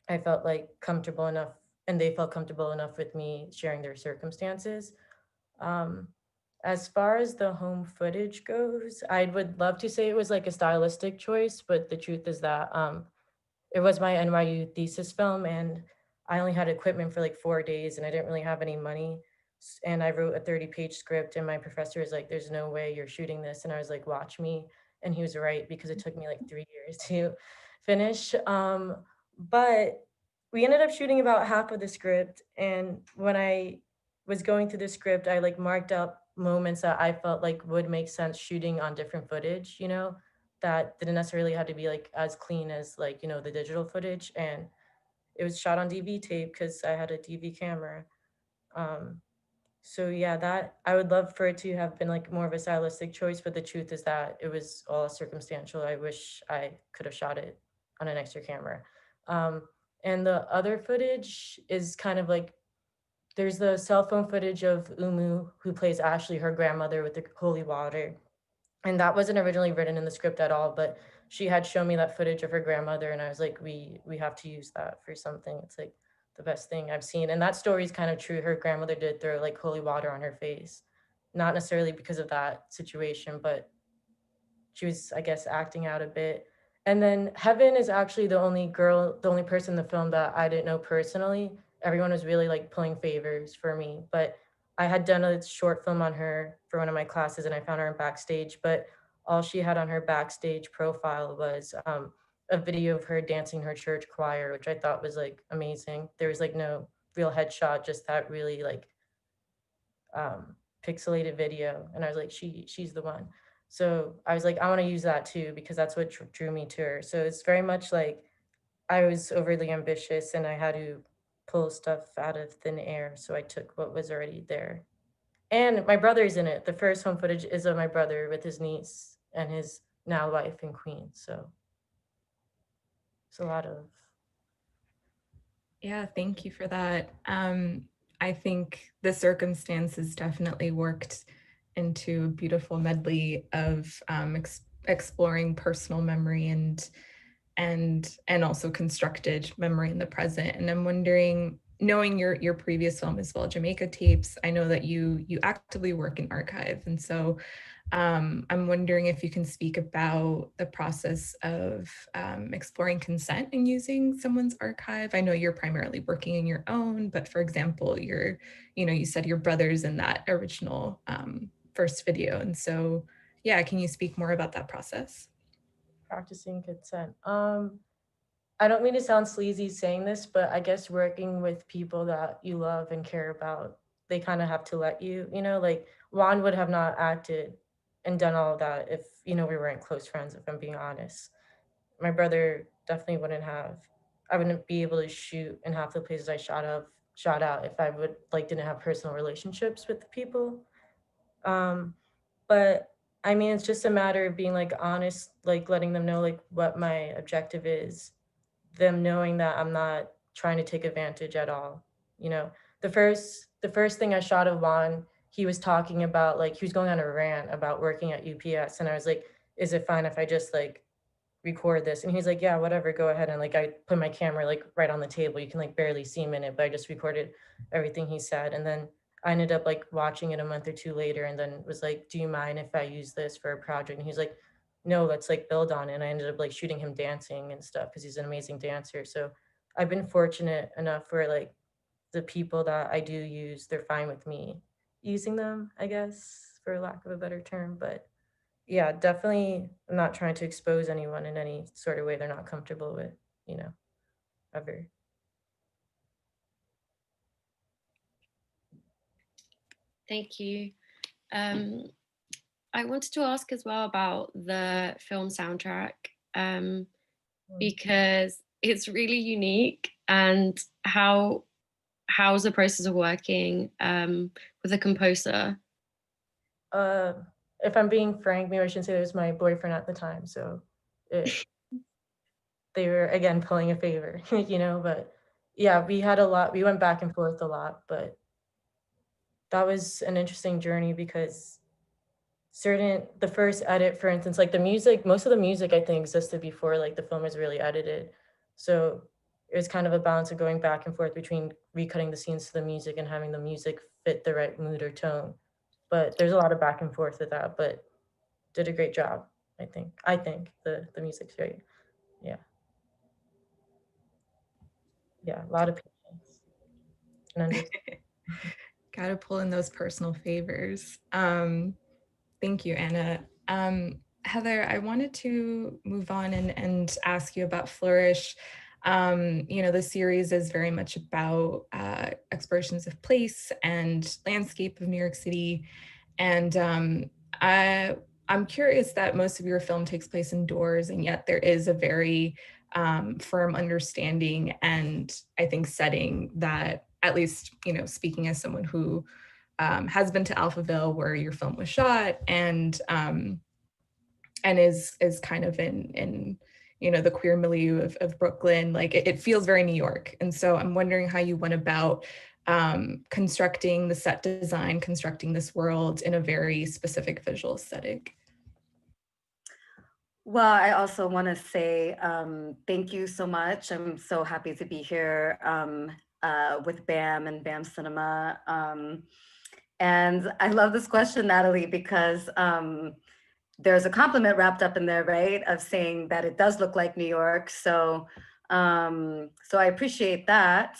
I felt like comfortable enough, and they felt comfortable enough with me sharing their circumstances. Um, as far as the home footage goes, I would love to say it was like a stylistic choice, but the truth is that it was my NYU thesis film, and I only had equipment for like 4 days, and I didn't really have any money. And I wrote a 30-page script, and my professor was like, there's no way you're shooting this. And I was like, watch me. And he was right, because it took me like 3 years to finish. But we ended up shooting about half of the script. And when I was going through the script, I like marked up moments that I felt like would make sense shooting on different footage, that didn't necessarily have to be like as clean as like, the digital footage. And it was shot on DV tape because I had a DV camera. So yeah, that I would love for it to have been like more of a stylistic choice, but the truth is that it was all circumstantial. I wish I could have shot it on an extra camera. And the other footage is kind of like, there's the cell phone footage of Umu, who plays Ashley, her grandmother with the holy water. And that wasn't originally written in the script at all, but she had shown me that footage of her grandmother, and I was like, we have to use that for something. It's like the best thing I've seen. And that story is kind of true. Her grandmother did throw like holy water on her face, not necessarily because of that situation, but she was, I guess, acting out a bit. And then Heaven is actually the only person in the film that I didn't know personally. Everyone was really like pulling favors for me, but I had done a short film on her for one of my classes and I found her in backstage, but all she had on her backstage profile was a video of her dancing her church choir, which I thought was like amazing. There was like no real headshot, just that really like pixelated video. And I was like, she's the one. So I was like, I want to use that too, because that's what drew me to her. So it's very much like I was overly ambitious and I had to pull stuff out of thin air. So I took what was already there. And my brother's in it. The first home footage is of my brother with his niece and his now wife in Queens. So it's a lot of. Yeah, thank you for that. I think the circumstances definitely worked into a beautiful medley of exploring personal memory and also constructed memory in the present. And I'm wondering, knowing your previous film as well, Jamaica Tapes, I know that you actively work in archive, and so I'm wondering if you can speak about the process of exploring consent and using someone's archive. I know you're primarily working in your own, but for example, you said your brother's in that original first video, and so yeah, can you speak more about that process? Practicing consent. I don't mean to sound sleazy saying this, but I guess working with people that you love and care about, they kind of have to let you, like Juan would have not acted and done all of that if, we weren't close friends, if I'm being honest. My brother definitely wouldn't have. I wouldn't be able to shoot in half the places I shot out if I didn't have personal relationships with the people. But I mean, it's just a matter of being like honest, like letting them know like what my objective is, them knowing that I'm not trying to take advantage at all. The first thing I shot of Juan, he was talking about like he was going on a rant about working at UPS, and I was like, is it fine if I just like record this? And he's like, yeah, whatever, go ahead. And like I put my camera like right on the table. You can like barely see him in it, but I just recorded everything he said. And then I ended up like watching it a month or two later and then was like, do you mind if I use this for a project? And he's like, no, let's like build on it. And I ended up like shooting him dancing and stuff because he's an amazing dancer. So I've been fortunate enough where like the people that I do use, they're fine with me using them, I guess, for lack of a better term. But yeah, definitely I'm not trying to expose anyone in any sort of way they're not comfortable with, ever. Thank you. I wanted to ask as well about the film soundtrack because it's really unique, and how's the process of working with a composer? If I'm being frank, maybe I shouldn't say it was my boyfriend at the time. So they were again pulling a favor, but yeah, we went back and forth a lot, but that was an interesting journey because the first edit, for instance, like the music, most of the music I think existed before like the film was really edited. So it was kind of a balance of going back and forth between recutting the scenes to the music and having the music fit the right mood or tone. But there's a lot of back and forth with that, but did a great job, I think. The music's great. Yeah. Yeah, a lot of patience and understanding. Gotta pull in those personal favors. Thank you, Anna. Heather, I wanted to move on and ask you about Flourish. The series is very much about explorations of place and landscape of New York City. And I'm curious that most of your film takes place indoors, and yet there is a very firm understanding and I think setting that, at least, speaking as someone who has been to Alphaville where your film was shot and is kind of in the queer milieu of Brooklyn, like it feels very New York. And so I'm wondering how you went about constructing the set design, constructing this world in a very specific visual aesthetic. Well, I also want to say thank you so much. I'm so happy to be here with BAM and BAM Cinema. And I love this question, Natalie, because there's a compliment wrapped up in there, right? Of saying that it does look like New York. So, so I appreciate that.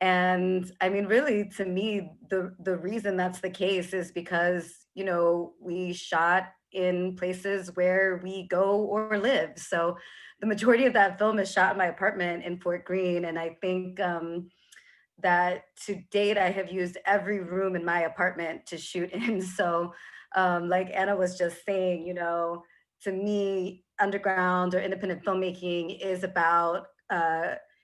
And I mean, really, to me, the reason that's the case is because, you know, we shot in places where we go or live. So the majority of that film is shot in my apartment in Fort Greene. And I think that to date, I have used every room in my apartment to shoot in. So like Anna was just saying, you know, to me, underground or independent filmmaking is about,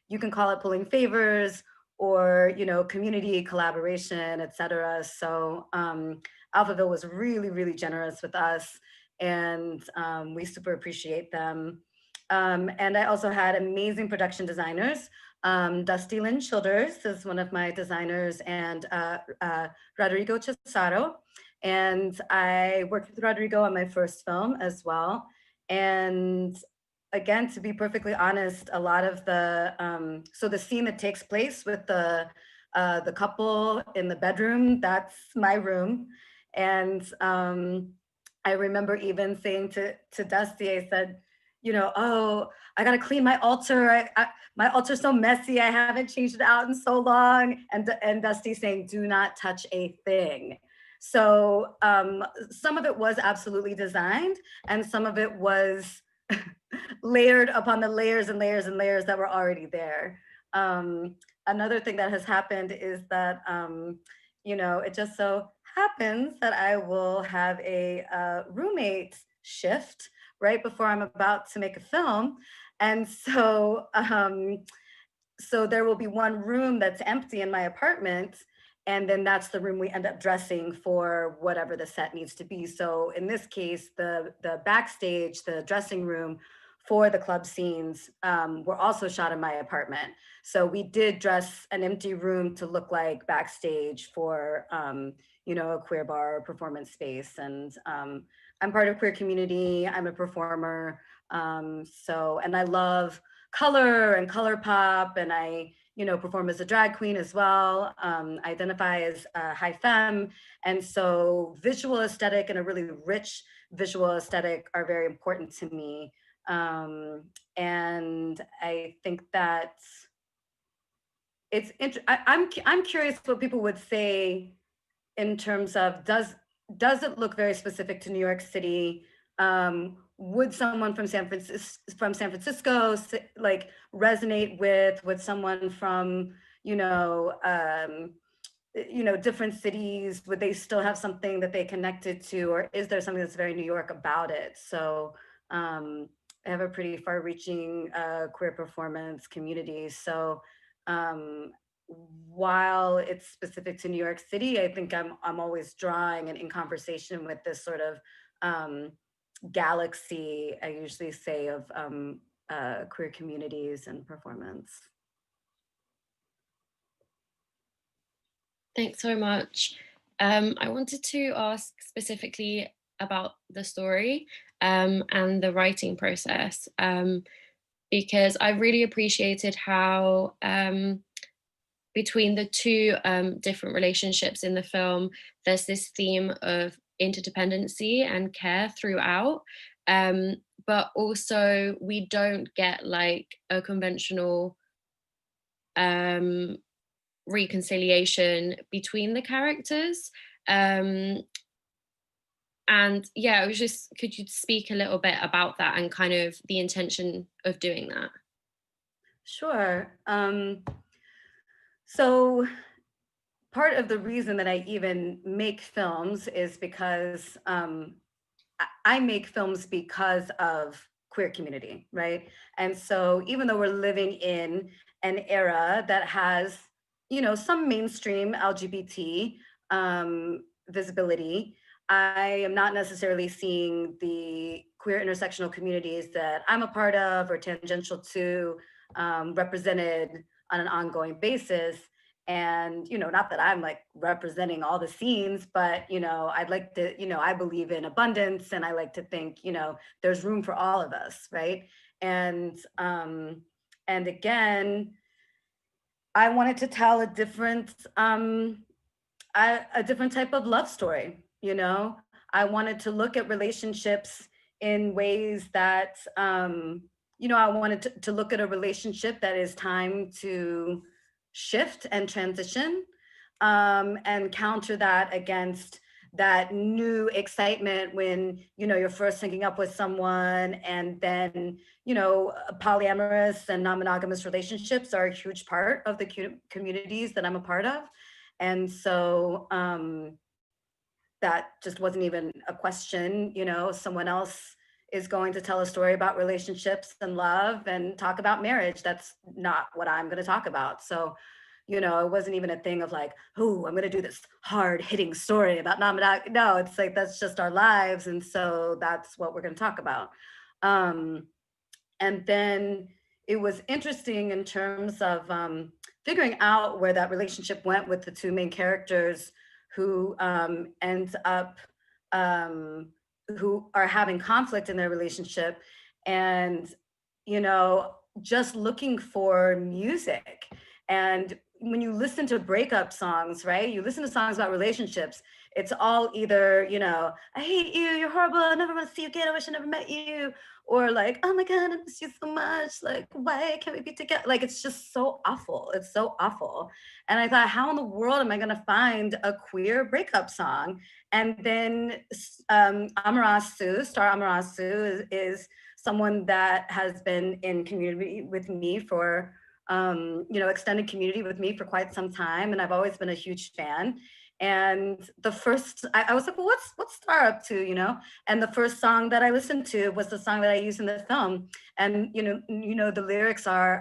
you can call it pulling favors or, you know, community collaboration, et cetera. So Alphaville was really, really generous with us, and we super appreciate them. And I also had amazing production designers. Dusty Lynn Childers is one of my designers, and Rodrigo Cesaro. And I worked with Rodrigo on my first film as well. And again, to be perfectly honest, a lot of the, so the scene that takes place with the couple in the bedroom, that's my room. And I remember even saying to Dusty, I said, you know, oh, I gotta clean my altar. My altar's so messy. I haven't changed it out in so long. And Dusty saying, do not touch a thing. So some of it was absolutely designed, and some of it was layered upon the layers and layers and layers that were already there. Another thing that has happened is that, you know, it just so happens that I will have a roommate shift right before I'm about to make a film. And so, so there will be one room that's empty in my apartment, and then that's the room we end up dressing for whatever the set needs to be. So in this case, the backstage, the dressing room for the club scenes were also shot in my apartment. So we did dress an empty room to look like backstage for, you know, a queer bar performance space. And I'm part of queer community. I'm a performer. So, and I love color and color pop, and I, you know, perform as a drag queen as well. I identify as high femme. And so visual aesthetic and a really rich visual aesthetic are very important to me. And I think that it's, I'm curious what people would say in terms of, does it look very specific to New York City? Would someone from San Francisco like resonate with? Would someone from, you know, different cities, would they still have something that they connected to, or is there something that's very New York about it? So I have a pretty far-reaching queer performance community. So while it's specific to New York City, I think I'm always drawing and in conversation with this sort of galaxy, I usually say, of queer communities and performance. Thanks so much. I wanted to ask specifically about the story and the writing process, because I really appreciated how between the two different relationships in the film, there's this theme of interdependency and care throughout, but also we don't get like a conventional reconciliation between the characters. And yeah, it was just, could you speak a little bit about that and kind of the intention of doing that? Sure. So part of the reason that I even make films is because I make films because of queer community, right? And so even though we're living in an era that has, you know, some mainstream LGBT visibility, I am not necessarily seeing the queer intersectional communities that I'm a part of or tangential to represented on an ongoing basis. And, you know, not that I'm like representing all the scenes, but, you know, I'd like to, you know, I believe in abundance, and I like to think, you know, there's room for all of us, right? And again, I wanted to tell a different type of love story, you know? I wanted to look at relationships in ways that, you know, I wanted to look at a relationship that is time to shift and transition, and counter that against that new excitement when, you know, you're first syncing up with someone, and then, you know, polyamorous and non-monogamous relationships are a huge part of the communities that I'm a part of. And so that just wasn't even a question, you know, someone else is going to tell a story about relationships and love and talk about marriage. That's not what I'm going to talk about. So, you know, it wasn't even a thing of like, oh, I'm going to do this hard hitting story about non-monogamy. No, it's like, that's just our lives. And so that's what we're going to talk about. And then it was interesting in terms of figuring out where that relationship went with the two main characters who ends up, who are having conflict in their relationship, and, you know, just looking for music. And when you listen to breakup songs, right, you listen to songs about relationships, it's all either, you know, I hate you, you're horrible, I never want to see you again, I wish I never met you, or like, oh my God, I miss you so much, like, why can't we be together? Like, it's just so awful. It's so awful. And I thought, how in the world am I gonna find a queer breakup song? And then Amarasu, star Amarasu is someone that has been in community with me for, you know, extended community with me for quite some time. And I've always been a huge fan. And the first, I was like, well, what's Star up to, you know? And the first song that I listened to was the song that I used in the film. And, you know, the lyrics are,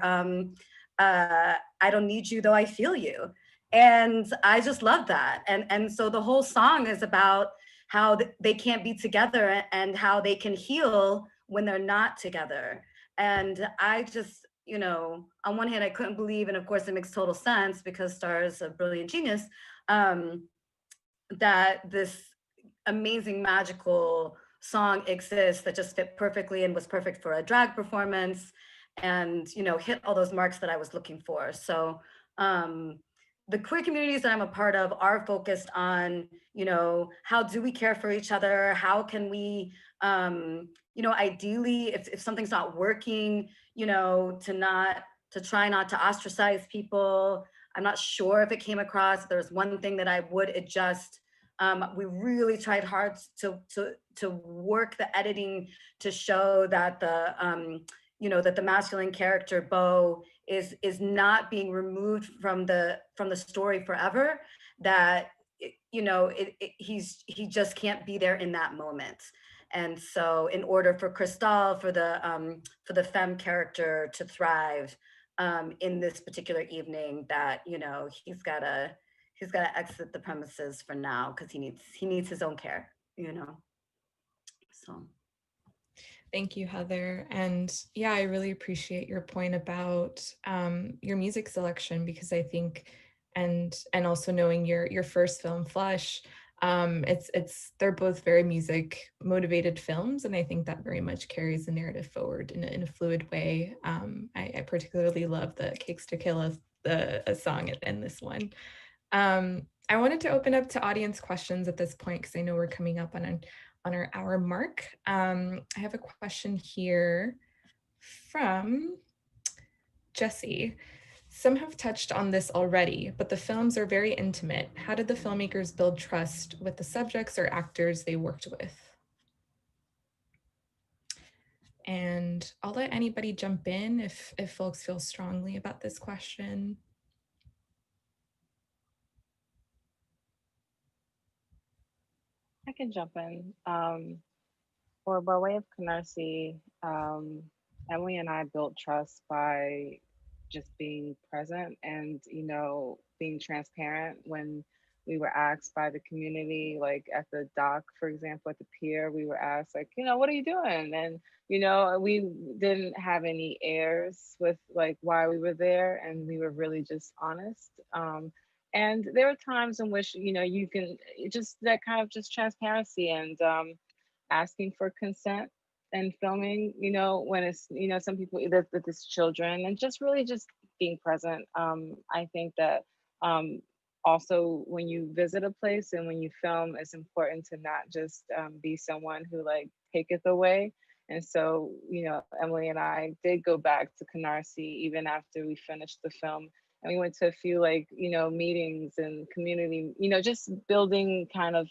I don't need you, though I feel you. And I just love that. And so the whole song is about how they can't be together and how they can heal when they're not together. And I just, you know, on one hand, I couldn't believe, and of course it makes total sense because Star is a brilliant genius, that this amazing magical song exists that just fit perfectly and was perfect for a drag performance, and, you know, hit all those marks that I was looking for. So the queer communities that I'm a part of are focused on, you know, how do we care for each other? How can we, you know, ideally, if something's not working, you know, to try not to ostracize people. I'm not sure if it came across. There's one thing that I would adjust. We really tried hard to work the editing to show that the you know, that the masculine character Beau is not being removed from the story forever. That you know, he just can't be there in that moment. And so, in order for Cristal, for the femme character to thrive in this particular evening, that, you know, he's gotta exit the premises for now because he needs his own care, you know. So. Thank you, Heather. And yeah, I really appreciate your point about your music selection, because I think, and also knowing your first film, Flush, they're both very music motivated films, and I think that very much carries the narrative forward in a fluid way. I particularly love the Cakes to Kill a song in this one. I wanted to open up to audience questions at this point because I know we're coming up on our hour mark. I have a question here from Jesse. Some have touched on this already, but the films are very intimate. How did the filmmakers build trust with the subjects or actors they worked with? And I'll let anybody jump in if folks feel strongly about this question. I can jump in. Or by way of Canarsie, Emily and I built trust by just being present and, you know, being transparent when we were asked by the community, like at the dock, for example, at the pier, we were asked, like, you know, what are you doing? And, you know, we didn't have any airs with like why we were there, and we were really just honest. And there are times in which, you know, you can just that kind of just transparency and asking for consent and filming, you know, when it's, you know, some people that it's children, and just really just being present. I think that also when you visit a place and when you film, it's important to not just be someone who like taketh away. And so, you know, Emily and I did go back to Canarsie even after we finished the film. And we went to a few like, you know, meetings and community, you know, just building kind of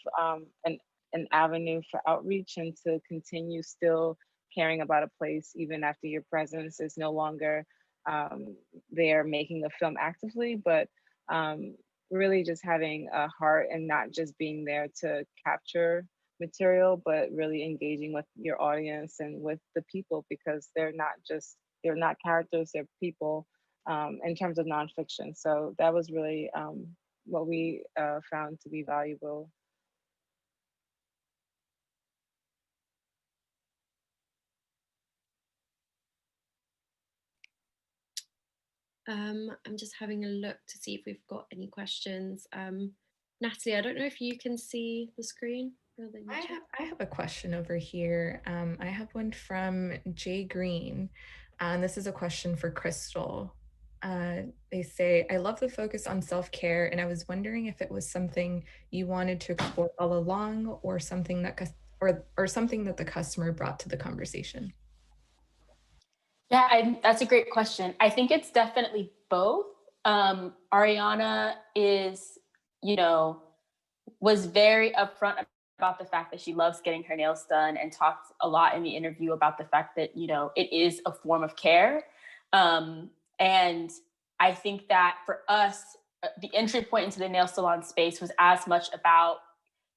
an avenue for outreach and to continue still caring about a place even after your presence is no longer there making the film actively, but really just having a heart and not just being there to capture material, but really engaging with your audience and with the people, because they're not characters, they're people in terms of nonfiction. So that was really what we found to be valuable. I'm just having a look to see if we've got any questions. Natalie, I don't know if you can see the screen. I have a question over here. I have one from Jay Green, and this is a question for Crystal. They say, I love the focus on self-care, and I was wondering if it was something you wanted to explore all along, or something that or something that the customer brought to the conversation. Yeah, that's a great question. I think it's definitely both. Ariana is, you know, was very upfront about the fact that she loves getting her nails done, and talked a lot in the interview about the fact that, you know, it is a form of care. And I think that for us, the entry point into the nail salon space was as much about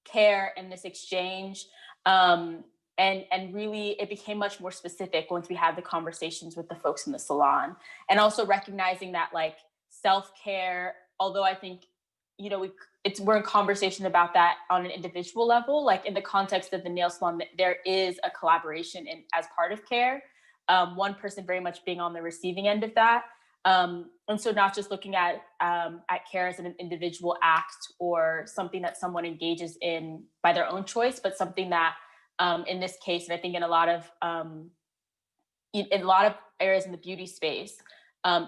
care and this exchange. And really it became much more specific once we had the conversations with the folks in the salon, and also recognizing that like self-care, although I think, you know, we're in conversation about that on an individual level, like in the context of the nail salon, there is a collaboration as part of care. One person very much being on the receiving end of that. And so not just looking at care as an individual act or something that someone engages in by their own choice, but something that in this case, and I think in a lot of areas in the beauty space,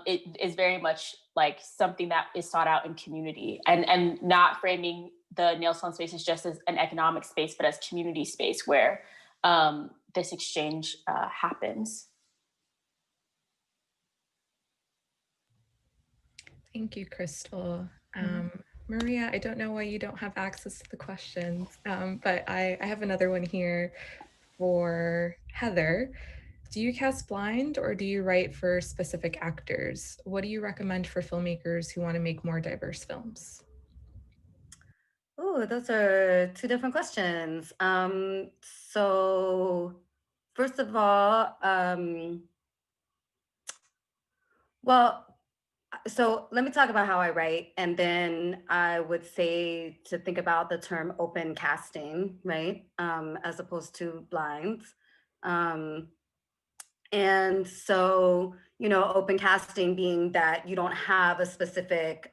it is very much like something that is sought out in community, and not framing the nail salon space as just as an economic space, but as community space where this exchange happens. Thank you, Crystal. Maria, I don't know why you don't have access to the questions, but I have another one here for Heather. Do you cast blind, or do you write for specific actors? What do you recommend for filmmakers who want to make more diverse films? Oh, those are two different questions. So first of all, so let me talk about how I write, and then I would say to think about the term open casting, right? As opposed to blinds. And so, you know, open casting being that you don't have a specific,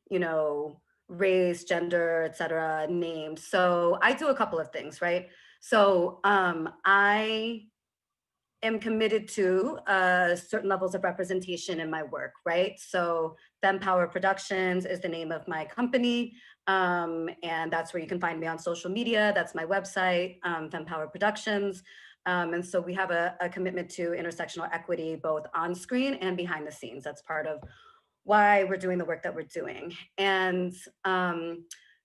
you know, race, gender, et cetera, name. So I do a couple of things, right? So I am committed to certain levels of representation in my work, right? So FemPower Productions is the name of my company. And that's where you can find me on social media. That's my website, FemPower Productions. And so we have a commitment to intersectional equity, both on screen and behind the scenes. That's part of why we're doing the work that we're doing. And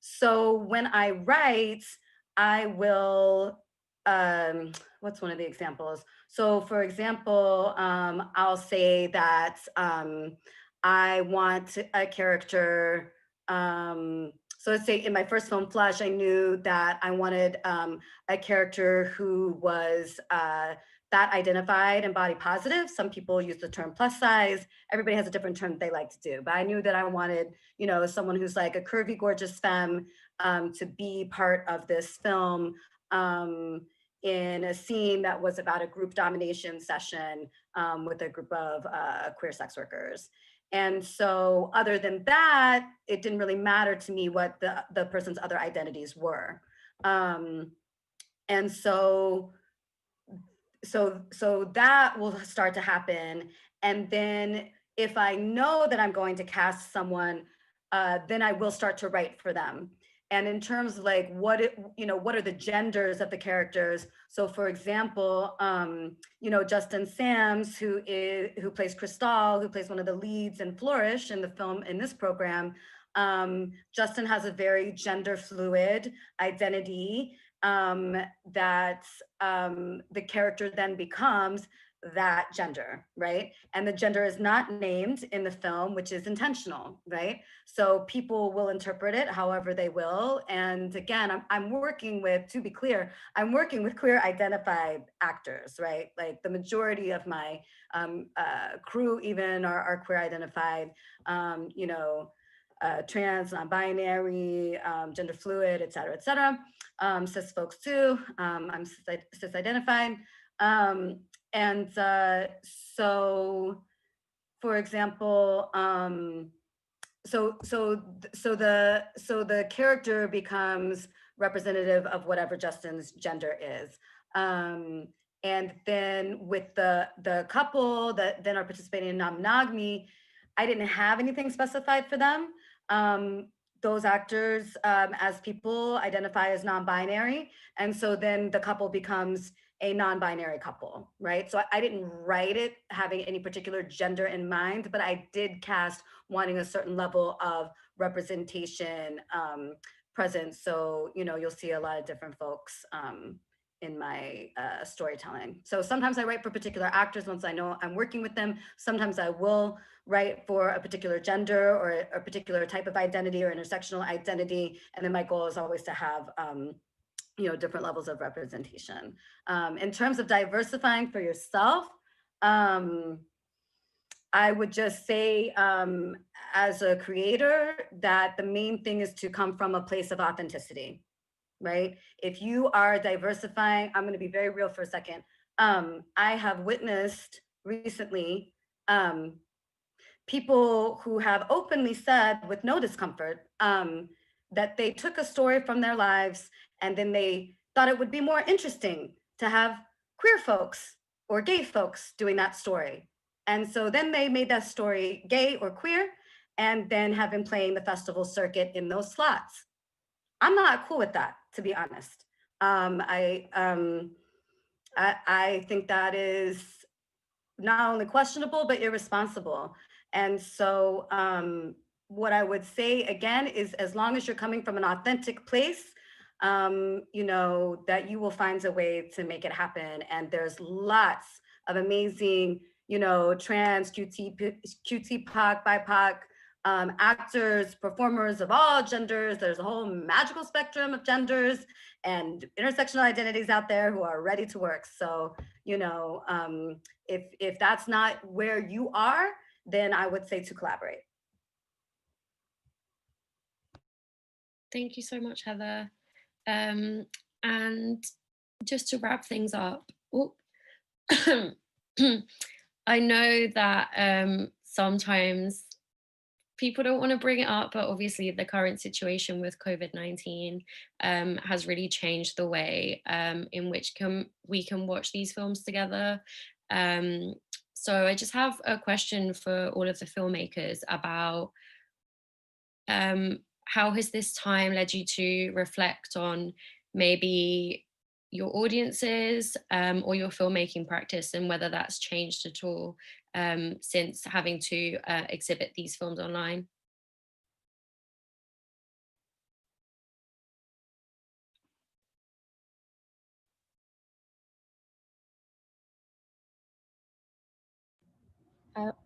so when I write, I will, what's one of the examples? So for example, I'll say that I want a character, so let's say in my first film, Flush, I knew that I wanted a character who was fat identified and body positive. Some people use the term plus size. Everybody has a different term that they like to do. But I knew that I wanted, you know, someone who's like a curvy, gorgeous femme to be part of this film in a scene that was about a group domination session with a group of queer sex workers. And so other than that, it didn't really matter to me what the person's other identities were. And so that will start to happen. And then if I know that I'm going to cast someone then I will start to write for them. And in terms of like what are the genders of the characters? So for example, Justin Sams, who plays Cristal, who plays one of the leads in Flourish in the film in this program, Justin has a very gender fluid identity that the character then becomes that gender, right? And the gender is not named in the film, which is intentional, right? So people will interpret it however they will. And again, I'm working with, to be clear, I'm working with queer identified actors, right? Like the majority of my crew even are queer identified, trans, non-binary, gender fluid, et cetera, cis folks too. I'm cis-identified. So, for example, so the character becomes representative of whatever Justin's gender is. And then with the couple that then are participating in non-monogamy, I didn't have anything specified for them. Those actors, as people, identify as non-binary. And so then the couple becomes a non-binary couple, right? So I didn't write it having any particular gender in mind, but I did cast wanting a certain level of representation present. So, you'll see a lot of different folks in my storytelling. So sometimes I write for particular actors once I know I'm working with them. Sometimes I will write for a particular gender or a particular type of identity or intersectional identity. And then my goal is always to have different levels of representation. In terms of diversifying for yourself, I would just say as a creator that the main thing is to come from a place of authenticity, right? If you are diversifying, I'm gonna be very real for a second. I have witnessed recently people who have openly said with no discomfort that they took a story from their lives and then they thought it would be more interesting to have queer folks or gay folks doing that story. And so then they made that story gay or queer and then have been playing the festival circuit in those slots. I'm not cool with that, to be honest. I think that is not only questionable, but irresponsible. And so what I would say again is as long as you're coming from an authentic place, that you will find a way to make it happen. And there's lots of amazing, trans, QT, POC, BIPOC, actors, performers of all genders. There's a whole magical spectrum of genders and intersectional identities out there who are ready to work. So, if that's not where you are, then I would say to collaborate. Thank you so much, Heather. And just to wrap things up, I know that sometimes people don't want to bring it up, but obviously the current situation with COVID-19 has really changed the way in which we can watch these films together. So I just have a question for all of the filmmakers about how has this time led you to reflect on maybe your audiences or your filmmaking practice, and whether that's changed at all since having to exhibit these films online?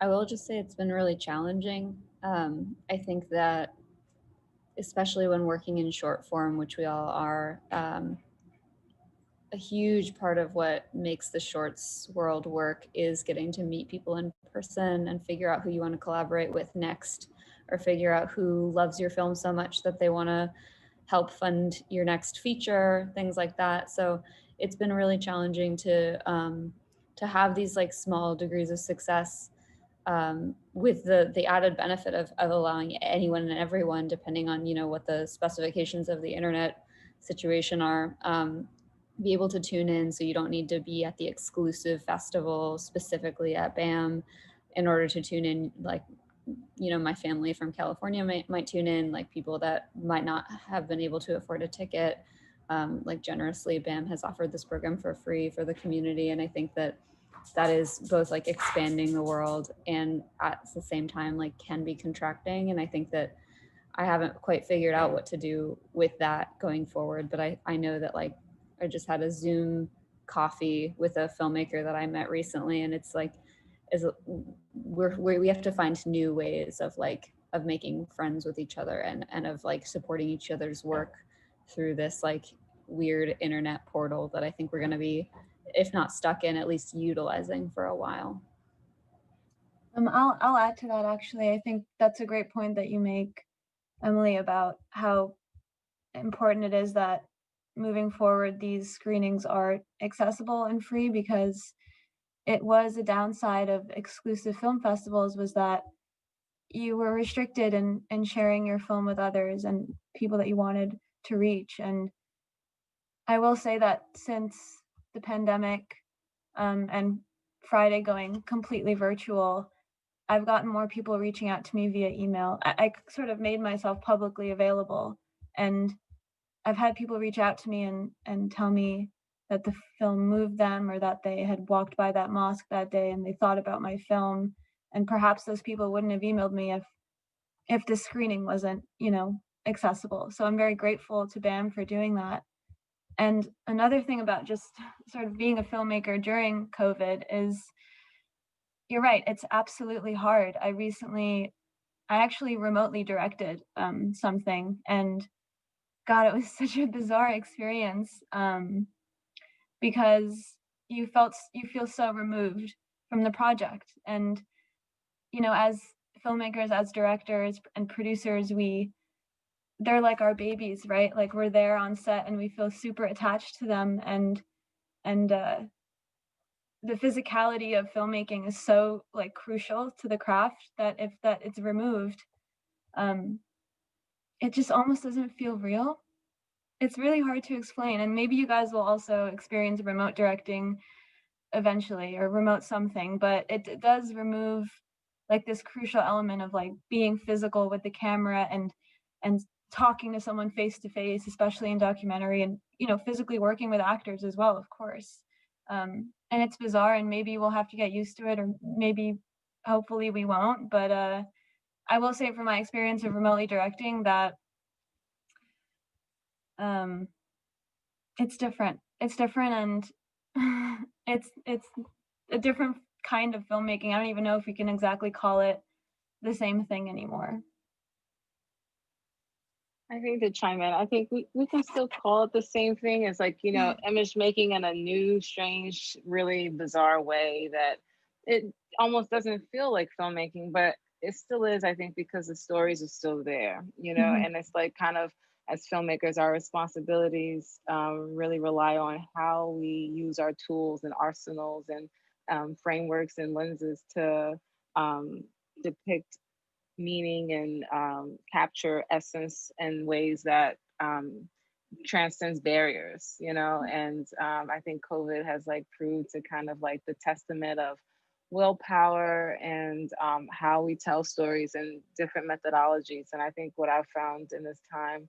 I will just say it's been really challenging. I think that especially when working in short form, which we all are, a huge part of what makes the shorts world work is getting to meet people in person and figure out who you want to collaborate with next, or figure out who loves your film so much that they want to help fund your next feature, things like that. So it's been really challenging to have these like small degrees of success with the added benefit of allowing anyone and everyone, depending on what the specifications of the internet situation are, be able to tune in. So you don't need to be at the exclusive festival specifically at BAM in order to tune in. Like my family from California might tune in, like people that might not have been able to afford a ticket. Like generously, BAM has offered this program for free for the community. And I think that is both like expanding the world and at the same time, like can be contracting. And I think that I haven't quite figured out what to do with that going forward. But I know that like I just had a Zoom coffee with a filmmaker that I met recently. And it's like, we have to find new ways of making friends with each other and of like supporting each other's work through this like weird internet portal that I think we're going to be, if not stuck in, at least utilizing for a while. I'll add to that, actually. I think that's a great point that you make, Emily, about how important it is that moving forward these screenings are accessible and free, because it was a downside of exclusive film festivals, was that you were restricted in sharing your film with others and people that you wanted to reach. And I will say that since the pandemic and Friday going completely virtual, I've gotten more people reaching out to me via email. I sort of made myself publicly available, and I've had people reach out to me and tell me that the film moved them, or that they had walked by that mosque that day and they thought about my film. And perhaps those people wouldn't have emailed me if the screening wasn't, accessible. So I'm very grateful to BAM for doing that. And another thing about just sort of being a filmmaker during COVID is, you're right, it's absolutely hard. I actually remotely directed something, and God, it was such a bizarre experience, because you feel so removed from the project. And, as filmmakers, as directors and producers, they're like our babies, right? Like we're there on set and we feel super attached to them. And the physicality of filmmaking is so like crucial to the craft that if that it's removed, it just almost doesn't feel real. It's really hard to explain. And maybe you guys will also experience remote directing eventually, or remote something, but it does remove like this crucial element of like being physical with the camera and talking to someone face to face, especially in documentary, and physically working with actors as well, of course. And it's bizarre, and maybe we'll have to get used to it, or maybe hopefully we won't. But I will say from my experience of remotely directing that it's different. It's different, and it's a different kind of filmmaking. I don't even know if we can exactly call it the same thing anymore. I think to chime in, I think we can still call it the same thing. It's like, image making in a new, strange, really bizarre way that it almost doesn't feel like filmmaking, but it still is, I think, because the stories are still there, and it's like kind of, as filmmakers, our responsibilities really rely on how we use our tools and arsenals and frameworks and lenses to depict meaning and capture essence in ways that transcends barriers, and I think COVID has like proved to kind of like the testament of willpower and how we tell stories and different methodologies. And I think what I've found in this time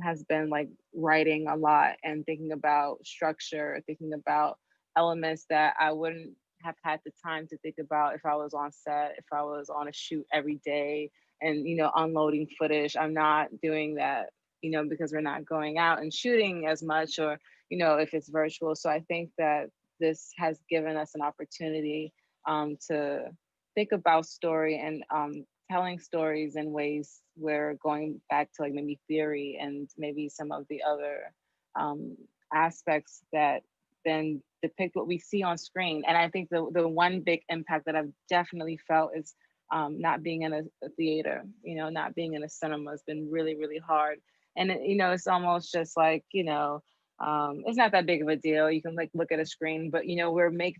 has been like writing a lot and thinking about structure, thinking about elements that I wouldn't have had the time to think about if I was on set, if I was on a shoot every day and, unloading footage. I'm not doing that, because we're not going out and shooting as much, or, if it's virtual. So I think that this has given us an opportunity to think about story and telling stories in ways where going back to like maybe theory and maybe some of the other aspects that then depict what we see on screen. And I think the one big impact that I've definitely felt is not being in a theater, not being in a cinema has been really, really hard. And it's almost just like, it's not that big of a deal. You can like look at a screen, but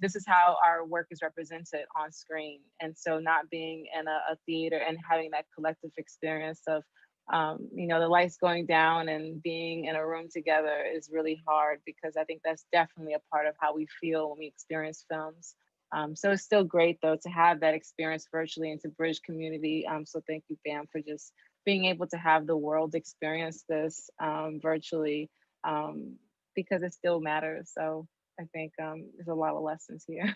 this is how our work is represented on screen. And so not being in a theater and having that collective experience of the lights going down and being in a room together is really hard, because I think that's definitely a part of how we feel when we experience films. So it's still great though to have that experience virtually and to bridge community. So thank you, BAM, for just being able to have the world experience this virtually, because it still matters. So I think there's a lot of lessons here.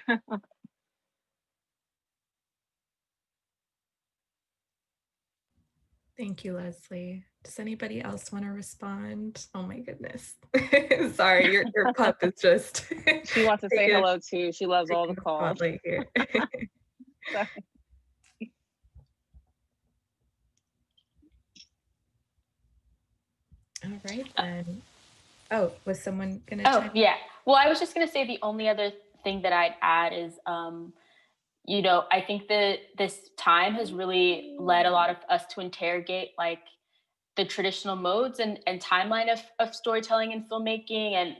Thank you, Lesley. Does anybody else want to respond? Oh my goodness. Sorry, your pup is just. She wants to say hello too. She loves all the calls. Here. Sorry. All right then. Oh, was someone gonna? Oh yeah. Well, I was just gonna say the only other thing that I'd add is, you know, I think that this time has really led a lot of us to interrogate like the traditional modes and timeline of storytelling and filmmaking and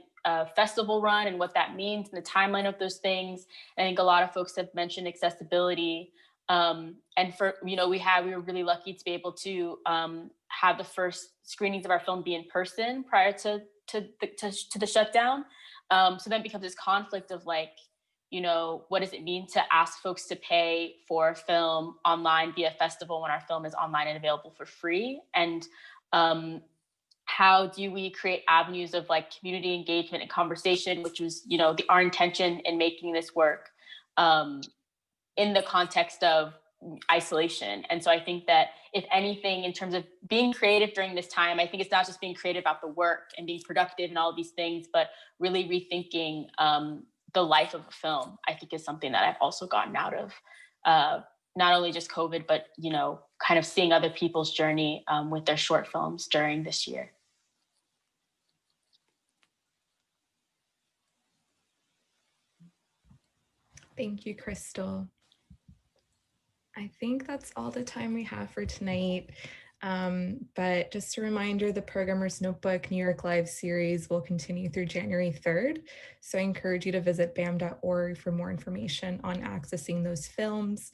festival run and what that means and the timeline of those things. I think a lot of folks have mentioned accessibility. And for, you know, we were really lucky to be able to have the first screenings of our film be in person prior to the shutdown. So then it becomes this conflict of like, you know, what does it mean to ask folks to pay for a film online via festival when our film is online and available for free? And how do we create avenues of like community engagement and conversation, which was, you know, our intention in making this work in the context of isolation. And so I think that if anything, in terms of being creative during this time, I think it's not just being creative about the work and being productive and all of these things, but really rethinking the life of a film, I think is something that I've also gotten out of not only just COVID, but, you know, kind of seeing other people's journey with their short films during this year. Thank you, Crystal. I think that's all the time we have for tonight. But just a reminder, the Programmer's Notebook New York Live series will continue through January 3rd. So I encourage you to visit bam.org for more information on accessing those films.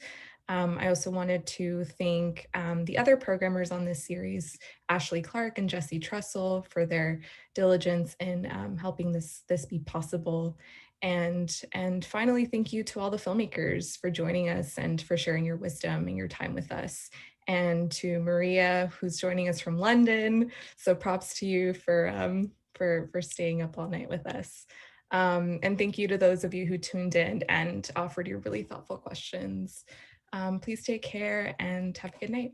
I also wanted to thank the other programmers on this series, Ashley Clark and Jesse Trussell, for their diligence in helping this be possible. And finally, thank you to all the filmmakers for joining us and for sharing your wisdom and your time with us. And to Maria, who's joining us from London. So props to you for staying up all night with us. And thank you to those of you who tuned in and offered your really thoughtful questions. Please take care and have a good night.